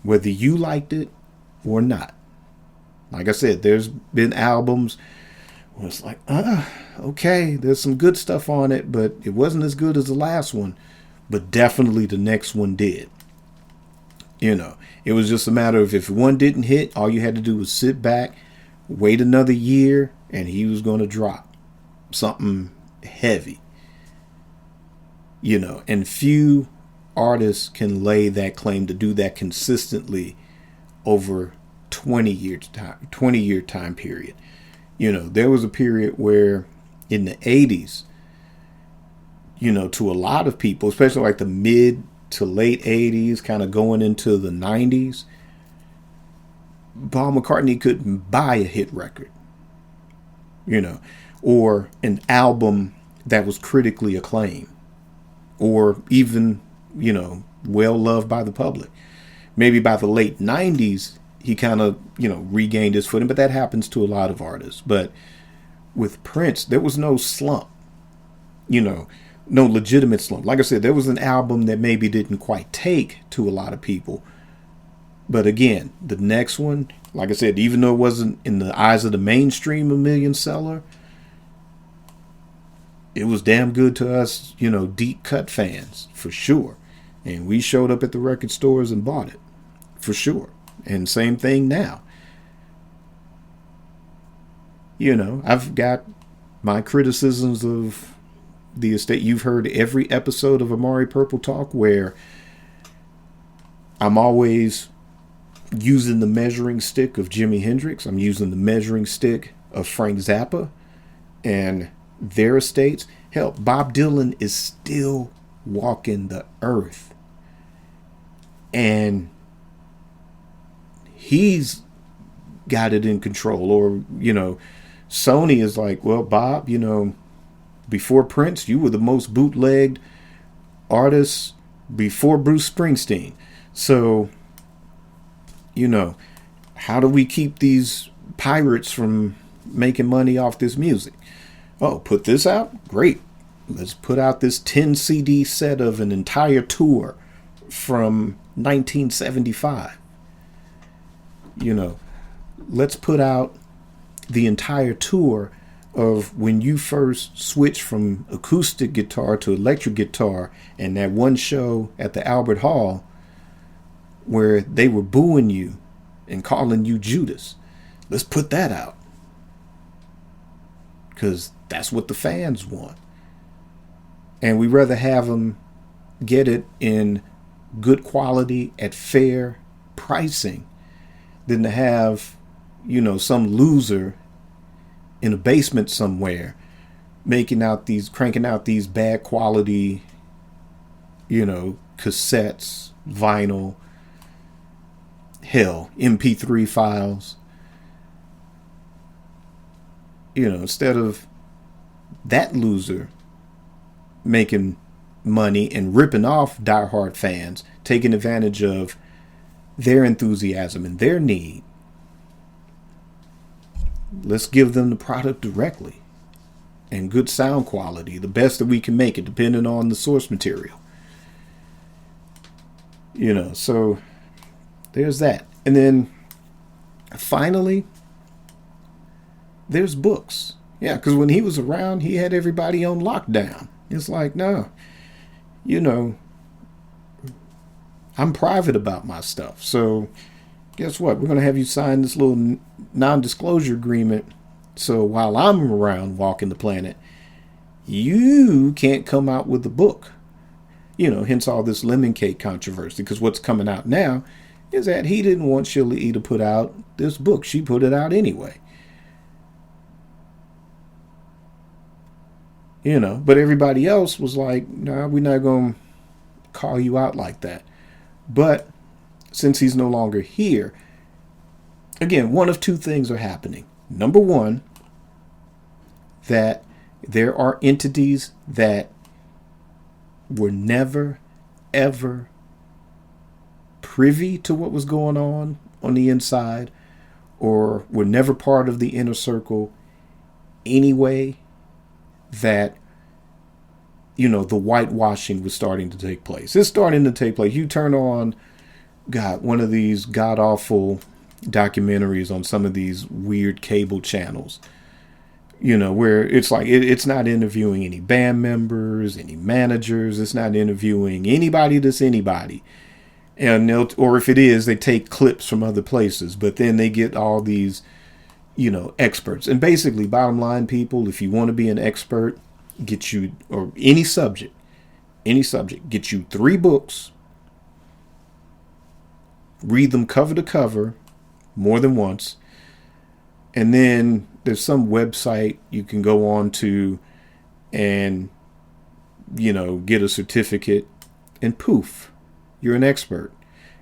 whether you liked it or not. Like I said, there's been albums where it's like, okay, there's some good stuff on it, but it wasn't as good as the last one, but definitely the next one did. It was just a matter of if one didn't hit, all you had to do was sit back, wait another year, and he was going to drop something heavy. And few artists can lay that claim to do that consistently over 20-year time period. There was a period where in the 80s, to a lot of people, especially like the mid to late 80s, kind of going into the 90s, Paul McCartney couldn't buy a hit record, or an album that was critically acclaimed, or even, well loved by the public. Maybe by the late 90s, he kind of, regained his footing, but that happens to a lot of artists. But with Prince, there was no slump, no legitimate slump. Like I said, there was an album that maybe didn't quite take to a lot of people. But again, the next one, like I said, even though it wasn't in the eyes of the mainstream a million seller, it was damn good to us, deep cut fans, for sure. And we showed up at the record stores and bought it, for sure. And same thing now. I've got my criticisms of the estate. You've heard every episode of Amari Purple Talk where I'm always using the measuring stick of Jimi Hendrix. I'm using the measuring stick of Frank Zappa and their estates. Hell, Bob Dylan is still walking the earth. And he's got it in control. Or, Sony is like, well, Bob, before Prince, you were the most bootlegged artist before Bruce Springsteen. So, how do we keep these pirates from making money off this music? Oh, put this out? Great. Let's put out this 10 CD set of an entire tour from 1975. Let's put out the entire tour of when you first switched from acoustic guitar to electric guitar, and that one show at the Albert Hall where they were booing you and calling you Judas. Let's put that out, because that's what the fans want. And we'd rather have them get it in good quality at fair pricing than to have, some loser in a basement somewhere cranking out these bad quality, cassettes, vinyl, hell, MP3 files. Instead of that loser making money and ripping off diehard fans, taking advantage of their enthusiasm and their need, let's give them the product directly and good sound quality, the best that we can make it, depending on the source material. So there's that. And then finally, there's books. Yeah, because when he was around, he had everybody on lockdown. It's like, no, I'm private about my stuff. So guess what? We're going to have you sign this little non-disclosure agreement. So while I'm around walking the planet, you can't come out with the book. Hence all this lemon cake controversy. Because what's coming out now is that he didn't want Sheila E. to put out this book. She put it out anyway. But everybody else was like, nah, we're not going to call you out like that. But since he's no longer here, again, one of two things are happening. Number one, that there are entities that were never, ever privy to what was going on the inside, or were never part of the inner circle anyway, that the whitewashing was starting to take place. It's starting to take place. You turn on one of these god awful documentaries on some of these weird cable channels, where it's like it's not interviewing any band members, any managers. It's not interviewing anybody that's anybody. And or if it is, they take clips from other places, but then they get all these, experts. And basically, bottom line, people, if you want to be an expert, get you, or any subject, get you 3 books, read them cover to cover more than once, and then there's some website you can go on to and, get a certificate, and poof, you're an expert.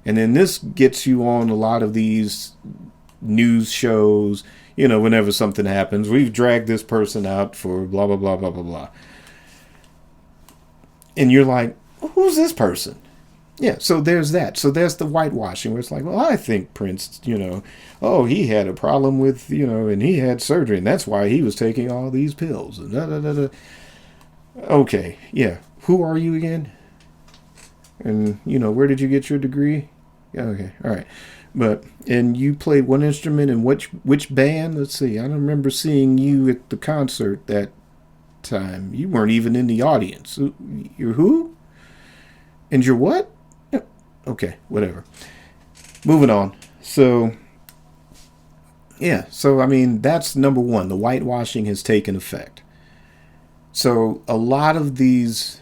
And then this gets you on a lot of these news shows, whenever something happens. We've dragged this person out for blah, blah, blah, blah, blah, blah. And you're like, who's this person? Yeah, so there's that. So there's the whitewashing where it's like, well, I think Prince, he had a problem with, and he had surgery, and that's why he was taking all these pills. And da, da, da, da. Okay, yeah. Who are you again? And, where did you get your degree? Yeah, okay, all right. And you played one instrument in which band? Let's see. I don't remember seeing you at the concert that time. You weren't even in the audience. You're who? And you're what? Okay, whatever. Moving on. So, yeah. So, I mean, that's number one. The whitewashing has taken effect. So, a lot of these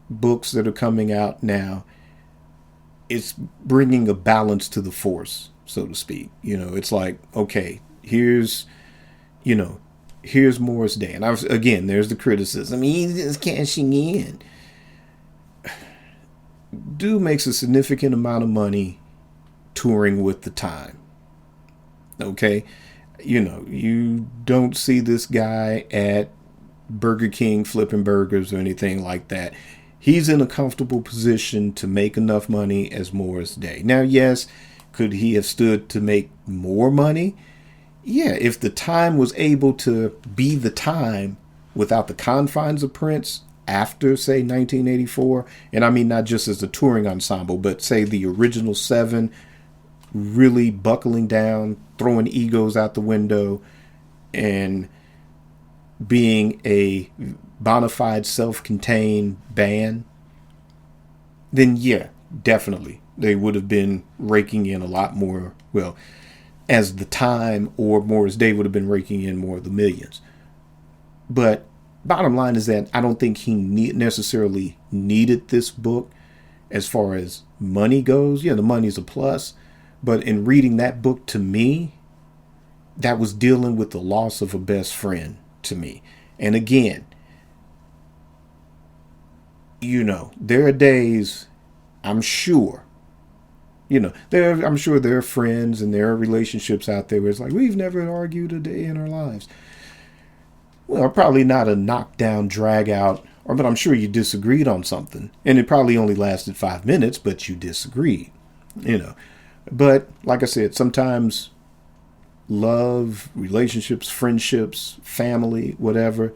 books that are coming out now, it's bringing a balance to the force, so to speak. It's like, okay, here's Morris Day. And again, there's the criticism. He's just cashing in. Dude makes a significant amount of money touring with the time. Okay? You don't see this guy at Burger King flipping burgers or anything like that. He's in a comfortable position to make enough money as Morris Day. Now, yes, could he have stood to make more money? Yeah, if the time was able to be the time without the confines of Prince after, say, 1984, and I mean not just as a touring ensemble, but say the original 7 really buckling down, throwing egos out the window, and being a bona fide self-contained band, then yeah, definitely they would have been raking in a lot more, well, as the time or Morris Day would have been raking in more of the millions. But bottom line is that I don't think he necessarily needed this book as far as money goes. Yeah, the money's a plus, but in reading that book, to me, that was dealing with the loss of a best friend to me. And again, there are days, I'm sure, I'm sure there are friends and there are relationships out there where it's like, we've never argued a day in our lives. Well, probably not a knockdown, drag out, but I'm sure you disagreed on something. And it probably only lasted 5 minutes, but you disagreed, But like I said, sometimes love, relationships, friendships, family, whatever,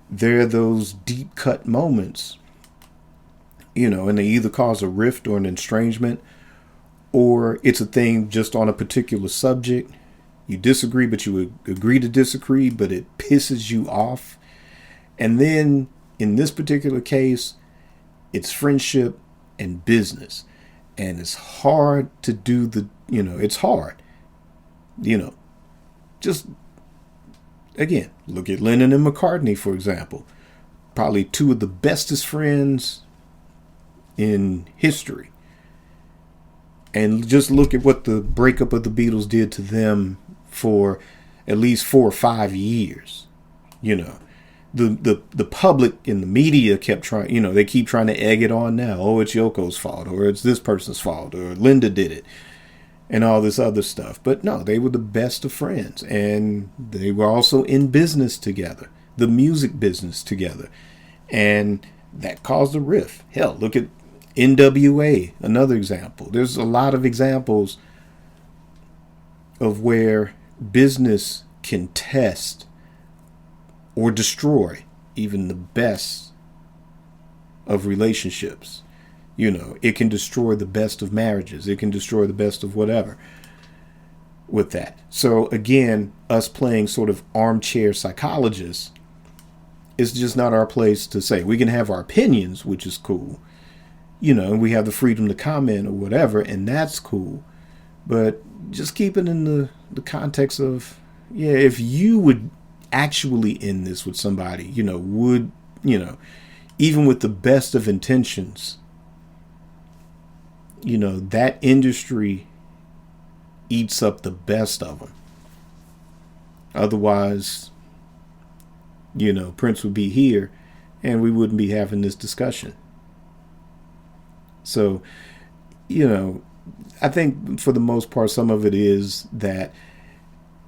they're those deep cut moments, and they either cause a rift or an estrangement, or it's a thing just on a particular subject. You disagree, but you agree to disagree, but it pisses you off. And then in this particular case, it's friendship and business. And it's hard to do it's hard. Just, again, look at Lennon and McCartney, for example. Probably 2 of the bestest friends in history. And just look at what the breakup of the Beatles did to them for at least 4 or 5 years. The public and the media kept trying, they keep trying to egg it on now. Oh, it's Yoko's fault, or it's this person's fault, or Linda did it, and all this other stuff. But no, they were the best of friends, and they were also in business together, the music business together, and that caused a rift. Hell, look at NWA, another example. There's a lot of examples of where business can test or destroy even the best of relationships. It can destroy the best of marriages. It can destroy the best of whatever with that. So again, us playing sort of armchair psychologists, it's just not our place to say. We can have our opinions, which is cool, we have the freedom to comment or whatever, and that's cool. But just keep it in the context of, yeah, if you would actually end this with somebody, even with the best of intentions, that industry eats up the best of them. Otherwise, Prince would be here and we wouldn't be having this discussion. So, I think for the most part, some of it is that,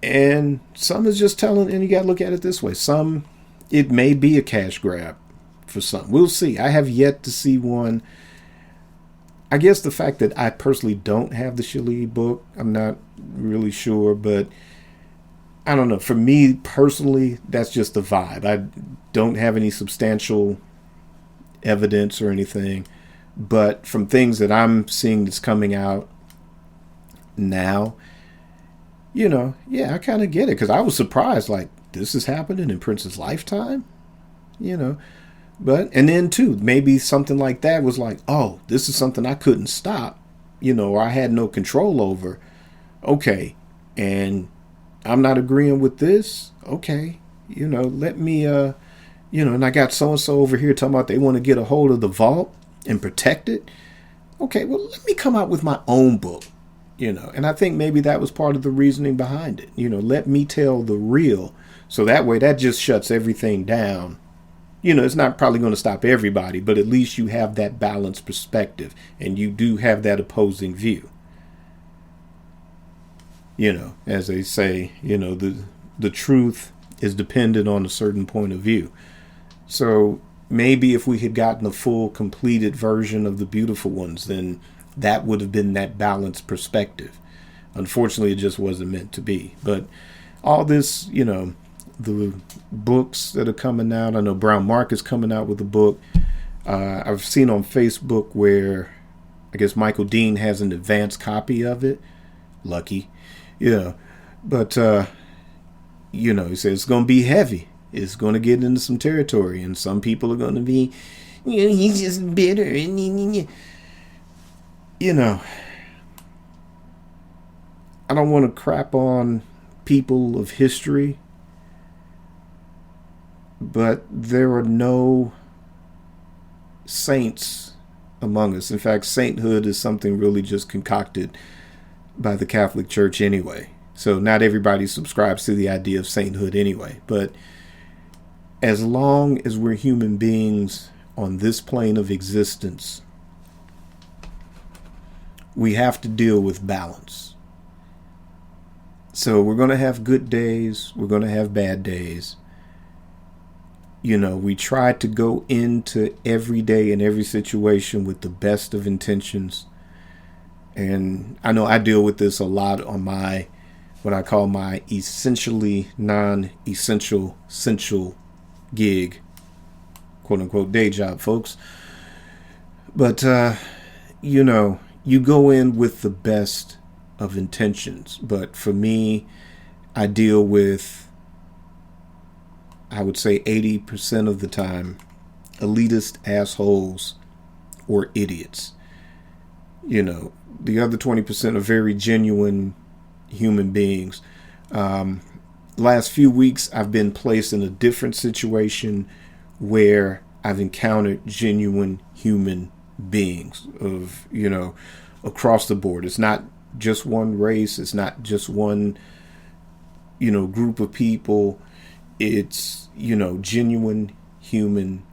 and some is just telling, and you got to look at it this way. Some, it may be a cash grab for some. We'll see. I have yet to see one. I guess the fact that I personally don't have the Shilley book, I'm not really sure, but I don't know. For me personally, that's just the vibe. I don't have any substantial evidence or anything, but from things that I'm seeing that's coming out now, I kind of get it, because I was surprised, like, this is happening in Prince's lifetime, But, and then too, maybe something like that was like, oh, this is something I couldn't stop, or I had no control over. Okay. And I'm not agreeing with this. Okay. Let me, and I got so-and-so over here talking about they want to get a hold of the vault and protect it. Okay. Well, let me come out with my own book, and I think maybe that was part of the reasoning behind it. Let me tell the real. So that way that just shuts everything down. It's not probably going to stop everybody, but at least you have that balanced perspective and you do have that opposing view. As they say, the truth is dependent on a certain point of view. So maybe if we had gotten a full completed version of The Beautiful Ones, then that would have been that balanced perspective. Unfortunately, it just wasn't meant to be. But all this, the books that are coming out. I know Brown Mark is coming out with a book. I've seen on Facebook where I guess Michael Dean has an advanced copy of it. Lucky. But, he says it's going to be heavy. It's going to get into some territory. And some people are going to be, he's just bitter. And, I don't want to crap on people of history, but there are no saints among us. In fact, sainthood is something really just concocted by the Catholic Church anyway. So not everybody subscribes to the idea of sainthood anyway. But as long as we're human beings on this plane of existence, we have to deal with balance. So we're going to have good days. We're going to have bad days. We try to go into every day and every situation with the best of intentions. And I know I deal with this a lot on my, what I call my essentially non-essential gig, quote unquote, day job, folks. But, you go in with the best of intentions. But for me, I deal with, I would say 80% of the time, elitist assholes or idiots. The other 20% are very genuine human beings. Last few weeks, I've been placed in a different situation where I've encountered genuine human beings of, across the board. It's not just one race. It's not just one, group of people. It's, genuine human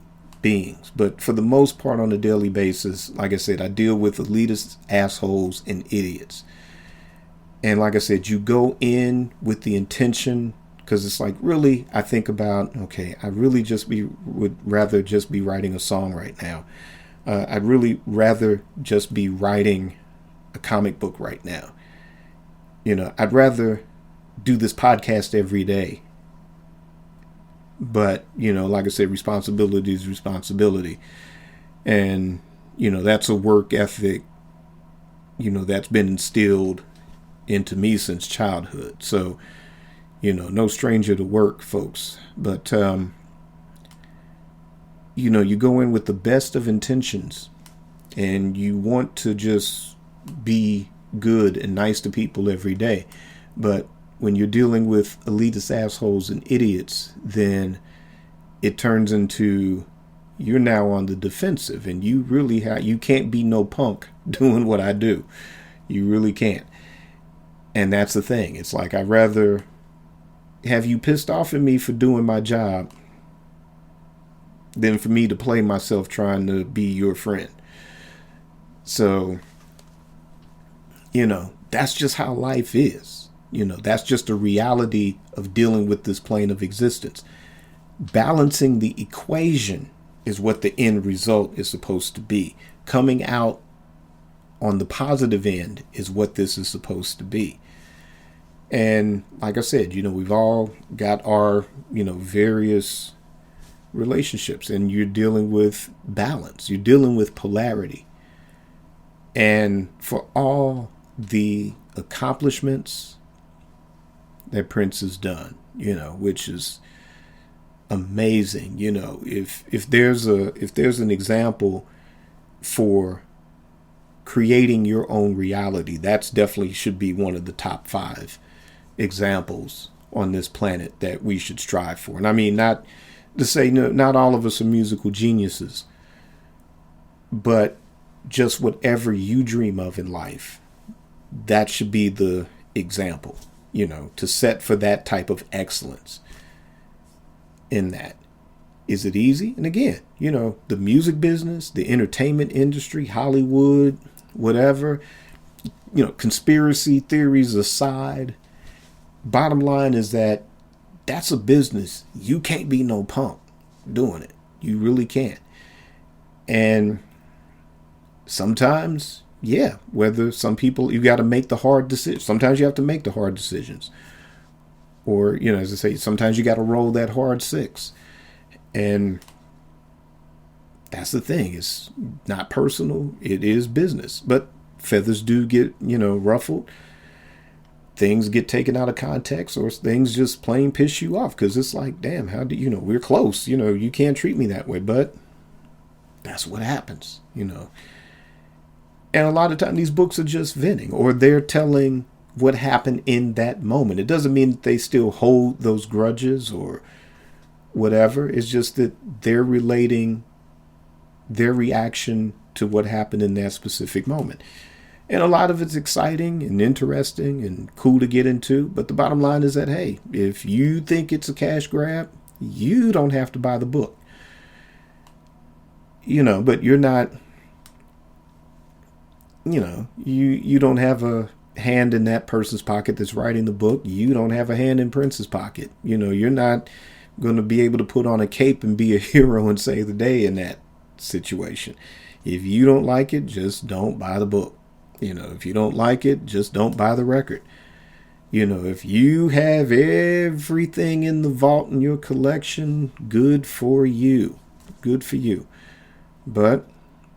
beings. But for the most part, on a daily basis, like I said, I deal with elitist assholes and idiots. And like I said, you go in with the intention, because it's like, really, I think about, okay, I really would rather just be writing a song right now. I'd really rather just be writing a comic book right now. I'd rather do this podcast every day. But, like I said, responsibility is responsibility. And, that's a work ethic, that's been instilled into me since childhood. So, no stranger to work, folks. But, you go in with the best of intentions. and you want to just be good and nice to people every day. But when you're dealing with elitist assholes and idiots, then it turns into you're now on the defensive, and you really you can't be no punk doing what I do. You really can't. And that's the thing. It's like, I'd rather have you pissed off at me for doing my job than for me to play myself trying to be your friend. So, that's just how life is. That's just a reality of dealing with this plane of existence. Balancing the equation is what the end result is supposed to be. Coming out on the positive end is what this is supposed to be. And like I said, we've all got our, various relationships, and you're dealing with balance. You're dealing with polarity. And for all the accomplishments that Prince has done, which is amazing. If there's an example for creating your own reality, that's definitely should be one of the top 5 examples on this planet that we should strive for. And I mean, not to say not all of us are musical geniuses, but just whatever you dream of in life, that should be the example, to set for that type of excellence in that. Is it easy? And again, the music business, the entertainment industry, Hollywood, whatever, conspiracy theories aside, bottom line is that that's a business. You can't be no punk doing it. You really can't. And sometimes, whether some people, you got to make the hard decisions. Sometimes you have to make the hard decisions. Or, as I say, sometimes you got to roll that hard 6. And that's the thing. It's not personal. It is business. But feathers do get, ruffled. Things get taken out of context, or things just plain piss you off, because it's like, damn, how do we're close. You can't treat me that way. But that's what happens, And a lot of times these books are just venting, or they're telling what happened in that moment. It doesn't mean that they still hold those grudges or whatever. It's just that they're relating their reaction to what happened in that specific moment. And a lot of it's exciting and interesting and cool to get into. But the bottom line is that, hey, if you think it's a cash grab, you don't have to buy the book. But you're not, you don't have a hand in that person's pocket that's writing the book. You don't have a hand in Prince's pocket. You're not going to be able to put on a cape and be a hero and save the day in that situation. If you don't like it, just don't buy the book. If you don't like it, just don't buy the record. If you have everything in the vault in your collection, good for you. Good for you. But,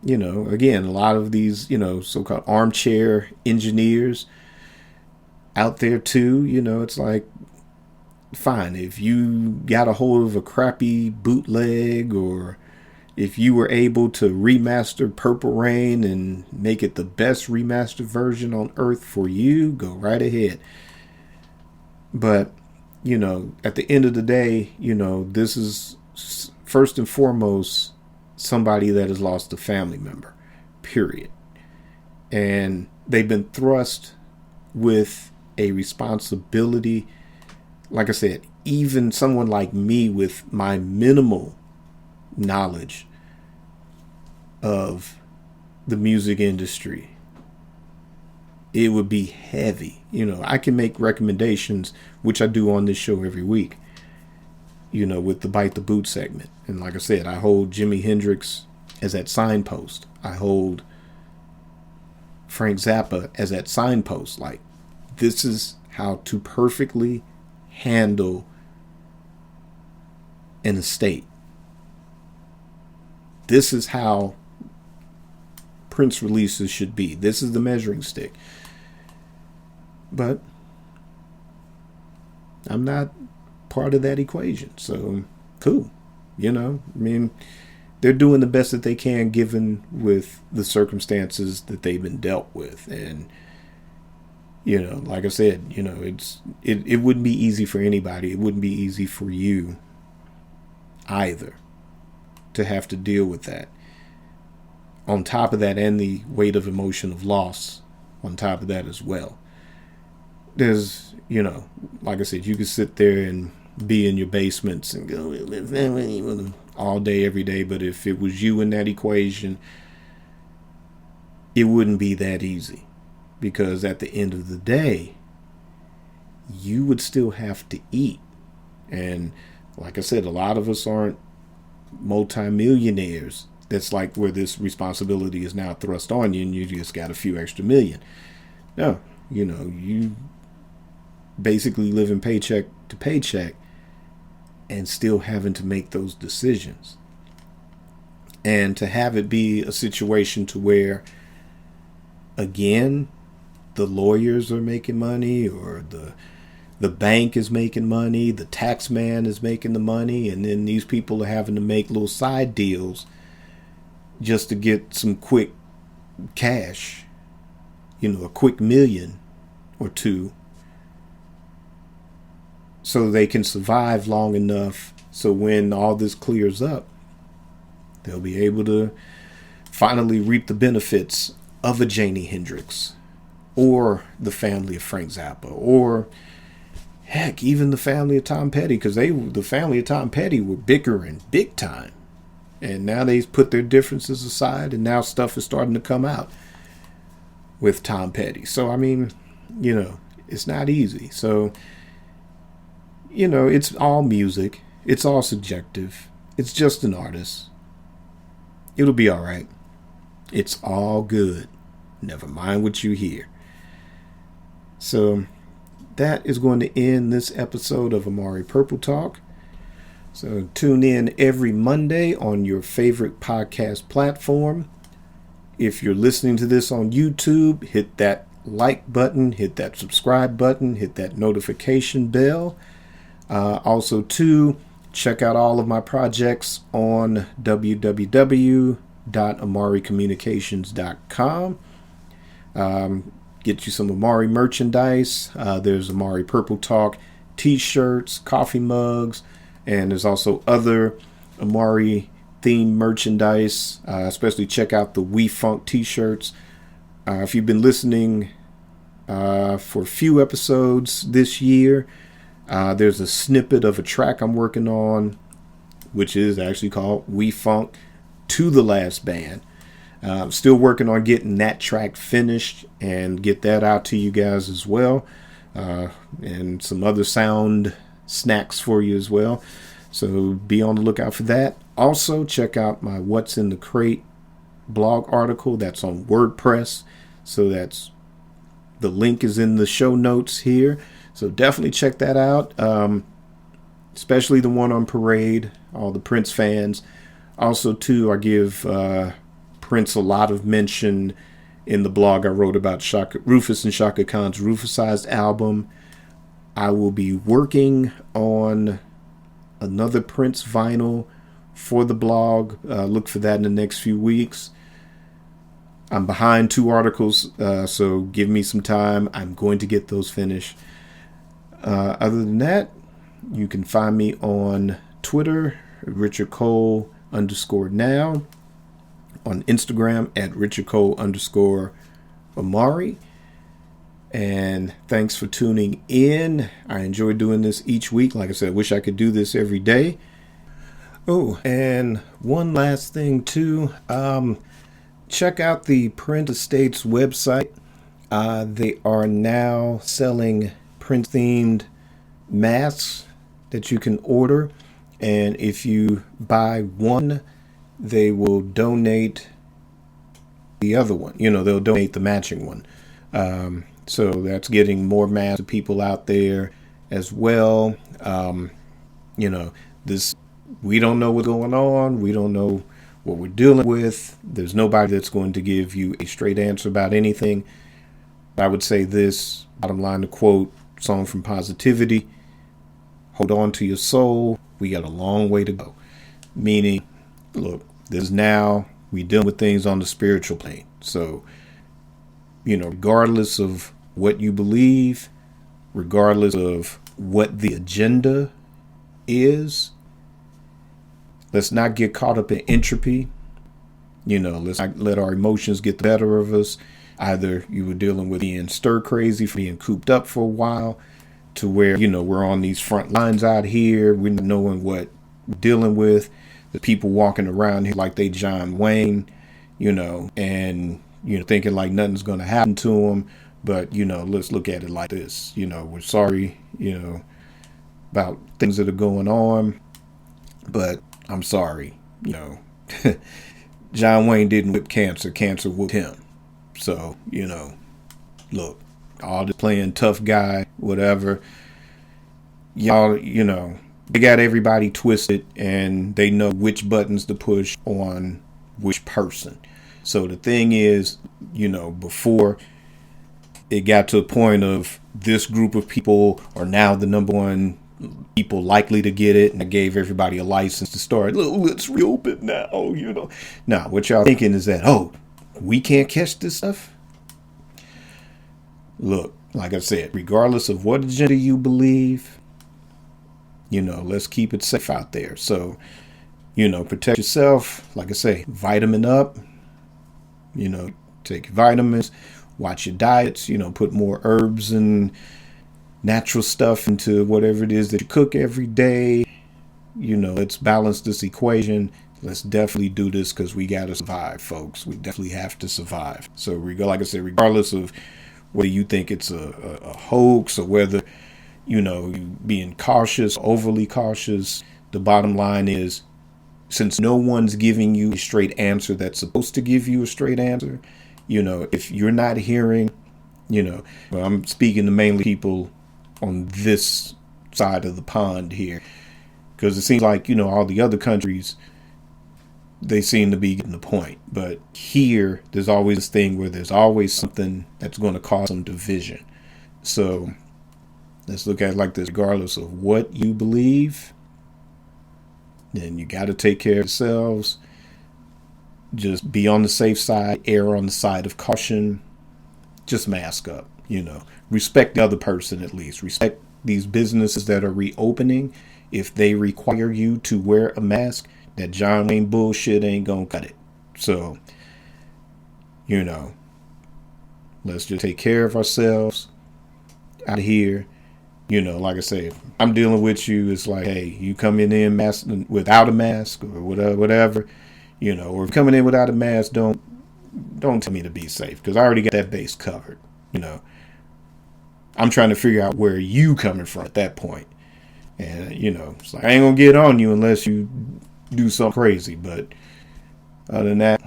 again, a lot of these, so-called armchair engineers out there too, it's like, fine, if you got a hold of a crappy bootleg, or if you were able to remaster Purple Rain and make it the best remastered version on earth for you, go right ahead. But, at the end of the day, this is first and foremost somebody that has lost a family member, period. And they've been thrust with a responsibility. Like I said, even someone like me with my minimal knowledge of the music industry, it would be heavy. I can make recommendations, which I do on this show every week, with the Bite the Boot segment. And like I said, I hold Jimi Hendrix as that signpost. I hold Frank Zappa as that signpost. Like, this is how to perfectly handle an estate. This is how Prince releases should be. This is the measuring stick. But I'm not part of that equation. So, cool. they're doing the best that they can given with the circumstances that they've been dealt with. And, like I said, it wouldn't be easy for anybody. It wouldn't be easy for you either to have to deal with that. On top of that, and the weight of emotion of loss on top of that as well. There's, like I said, you could sit there and be in your basements and go all day, every day. But if it was you in that equation, it wouldn't be that easy. Because at the end of the day, you would still have to eat. And like I said, a lot of us aren't multimillionaires. That's like where this responsibility is now thrust on you and you just got a few extra million. No, you basically living paycheck to paycheck and still having to make those decisions. And to have it be a situation to where, again, the lawyers are making money, or the bank is making money, the tax man is making the money, and then these people are having to make little side deals just to get some quick cash, a quick million or two, so they can survive long enough so when all this clears up, they'll be able to finally reap the benefits of a Janie Hendrix, or the family of Frank Zappa, or heck, even the family of Tom Petty, because the family of Tom Petty were bickering big time. And now they've put their differences aside, and now stuff is starting to come out with Tom Petty. So, I mean, it's not easy. So, it's all music. It's all subjective. It's just an artist. It'll be all right. It's all good. Never mind what you hear. So, that is going to end this episode of Amari Purple Talk. So tune in every Monday on your favorite podcast platform. If you're listening to this on YouTube, hit that like button, hit that subscribe button, hit that notification bell. Also, too, check out all of my projects on www.amaricommunications.com. Get you some Amari merchandise. There's Amari Purple Talk t-shirts, coffee mugs, and there's also other Amari themed merchandise. Especially check out the We Funk t-shirts. If you've been listening for a few episodes this year, there's a snippet of a track I'm working on, which is actually called We Funk to the Last Band. I'm still working on getting that track finished and get that out to you guys as well. And some other sound snacks for you as well. So be on the lookout for that. Also, check out my What's in the Crate blog article that's on WordPress. So the link is in the show notes here. So definitely check that out. Especially the one on Parade, all the Prince fans. Also, too, I give Prince a lot of mention in the blog I wrote about Rufus and Shaka Khan's Rufusized album. I will be working on another Prince vinyl for the blog. Look for that in the next few weeks. I'm behind 2 articles, so give me some time. I'm going to get those finished. Other than that, you can find me on Twitter, RichardCole_now, on Instagram at RichardCole_Amari. And thanks for tuning in. I enjoy doing this each week. Like I said, I wish I could do this every day. Oh, and one last thing too. Check out the Print Estates website. They are now selling Prince-themed masks that you can order. And if you buy one, they will donate the other one. They'll donate the matching one. So that's getting more masks to people out there as well. This, we don't know what's going on. We don't know what we're dealing with. There's nobody that's going to give you a straight answer about anything. I would say this, bottom line, to quote Song from Positivity: hold on to your soul. We got a long way to go. Meaning, look, This now we dealing with things on the spiritual plane. So, regardless of what you believe, regardless of what the agenda is, let's not get caught up in entropy. Let's not let our emotions get the better of us. Either you were dealing with being stir crazy, for being cooped up for a while, to where, we're on these front lines out here. We're not knowing what we're dealing with. The people walking around here like they John Wayne, and, thinking like nothing's going to happen to them. But, let's look at it like this. We're sorry, about things that are going on. But I'm sorry, John Wayne didn't whip cancer. Cancer whipped him. So, look, all this playing tough guy, whatever, y'all, they got everybody twisted and they know which buttons to push on which person. So the thing is, before it got to a point of this group of people are now the number one people likely to get it, and I gave everybody a license to start, let's reopen now, Now, what y'all thinking is that, we can't catch this stuff? Look, like I said, regardless of what agenda you believe, let's keep it safe out there. So, protect yourself. Like I say, vitamin up, take your vitamins, watch your diets, put more herbs and natural stuff into whatever it is that you cook every day. Let's balance this equation. Let's definitely do this because we got to survive, folks. We definitely have to survive. So, like I said, regardless of whether you think it's a hoax or whether, you being cautious, overly cautious, the bottom line is, since no one's giving you a straight answer that's supposed to give you a straight answer, if you're not hearing, well, I'm speaking to mainly people on this side of the pond here, because it seems like, all the other countries, they seem to be getting the point. But here, there's always this thing where there's always something that's going to cause some division. So let's look at it like this. Regardless of what you believe, then you got to take care of yourselves. Just be on the safe side, err on the side of caution. Just mask up, Respect the other person at least. Respect these businesses that are reopening. If they require you to wear a mask, that John Wayne bullshit ain't gonna cut it. So, let's just take care of ourselves out here. Like I say, if I'm dealing with you, it's like, hey, you coming in mask without a mask or whatever, or if coming in without a mask, don't tell me to be safe, because I already got that base covered. I'm trying to figure out where you coming from at that point. And, it's like, I ain't gonna get on you unless you do something crazy. But other than that,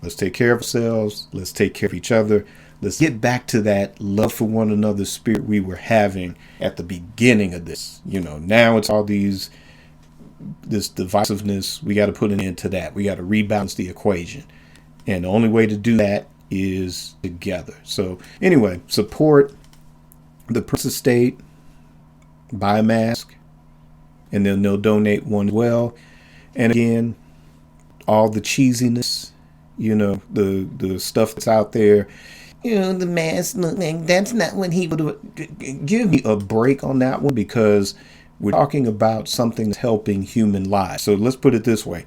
let's take care of ourselves. Let's take care of each other. Let's get back to that love for one another spirit we were having at the beginning of this. Now it's all this divisiveness. We got to put an end to that. We got to rebalance the equation. And the only way to do that is together. So anyway, support the Prince Estate. Buy a mask, and then they'll donate one as well. And again, all the cheesiness, the stuff that's out there, the mask, that's not what he would have. Give me a break on that one, because we're talking about something that's helping human lives. So let's put it this way.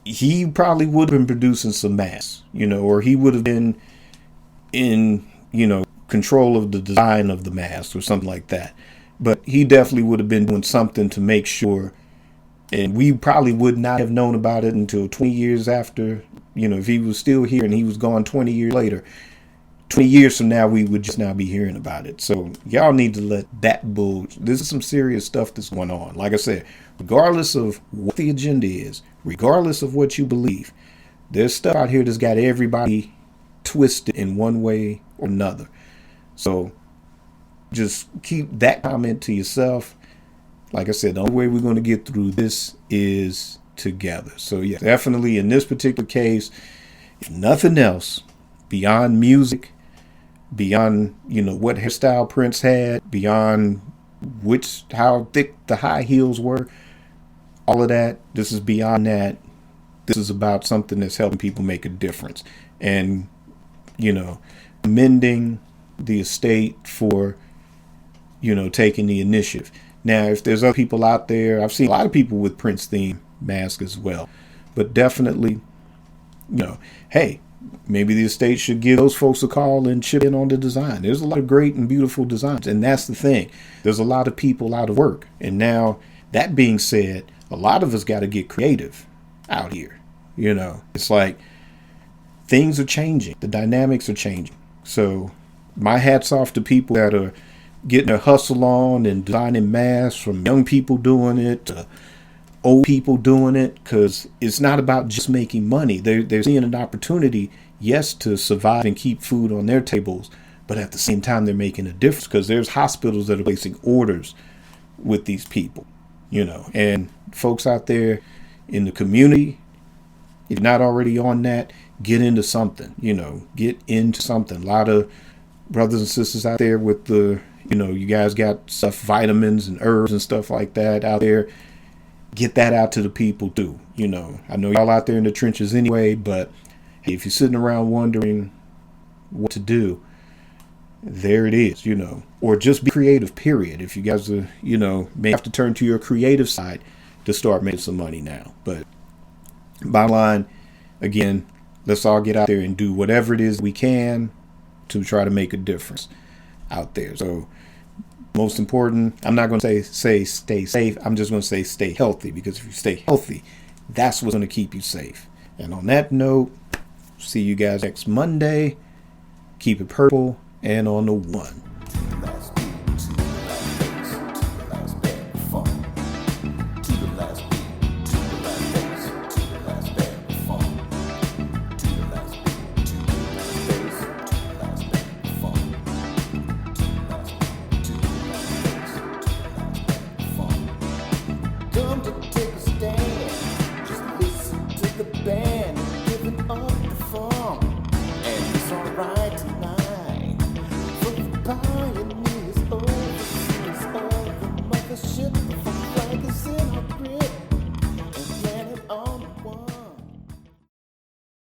He probably would have been producing some masks, or he would have been in, control of the design of the mask or something like that. But he definitely would have been doing something to make sure, and we probably would not have known about it until 20 years after, if he was still here and he was gone 20 years later. 20 years from now, we would just now be hearing about it. So y'all need to let that bull. This is some serious stuff that's going on. Like I said, regardless of what the agenda is, regardless of what you believe, there's stuff out here that's got everybody twisted in one way or another. So just keep that comment to yourself. Like I said, the only way we're going to get through this is together. So yeah, definitely in this particular case, if nothing else, beyond music, beyond, what hairstyle Prince had, beyond how thick the high heels were, all of that. This is beyond that. This is about something that's helping people make a difference. And, commending the estate for, taking the initiative. Now, if there's other people out there, I've seen a lot of people with Prince theme masks as well. But definitely, hey, maybe the estate should give those folks a call and chip in on the design. There's a lot of great and beautiful designs. And that's the thing. There's a lot of people out of work. And now, that being said, a lot of us got to get creative out here. It's like things are changing. The dynamics are changing. So my hat's off to people that are getting their hustle on and designing masks, from young people doing it to old people doing it, because it's not about just making money. They're seeing an opportunity, yes, to survive and keep food on their tables, but at the same time they're making a difference, because there's hospitals that are placing orders with these people, and folks out there in the community, if you're not already on that, get into something, get into something. A lot of brothers and sisters out there with the, you guys got stuff, vitamins and herbs and stuff like that out there. Get that out to the people too. I know y'all out there in the trenches anyway, but hey, if you're sitting around wondering what to do, there it is, or just be creative, period. If you guys are, may have to turn to your creative side to start making some money now. But bottom line, again, let's all get out there and do whatever it is we can to try to make a difference out there. So most important, I'm not going to say stay safe. I'm just going to say stay healthy, because if you stay healthy, that's what's going to keep you safe. And on that note, see you guys next Monday. Keep it purple and on the one.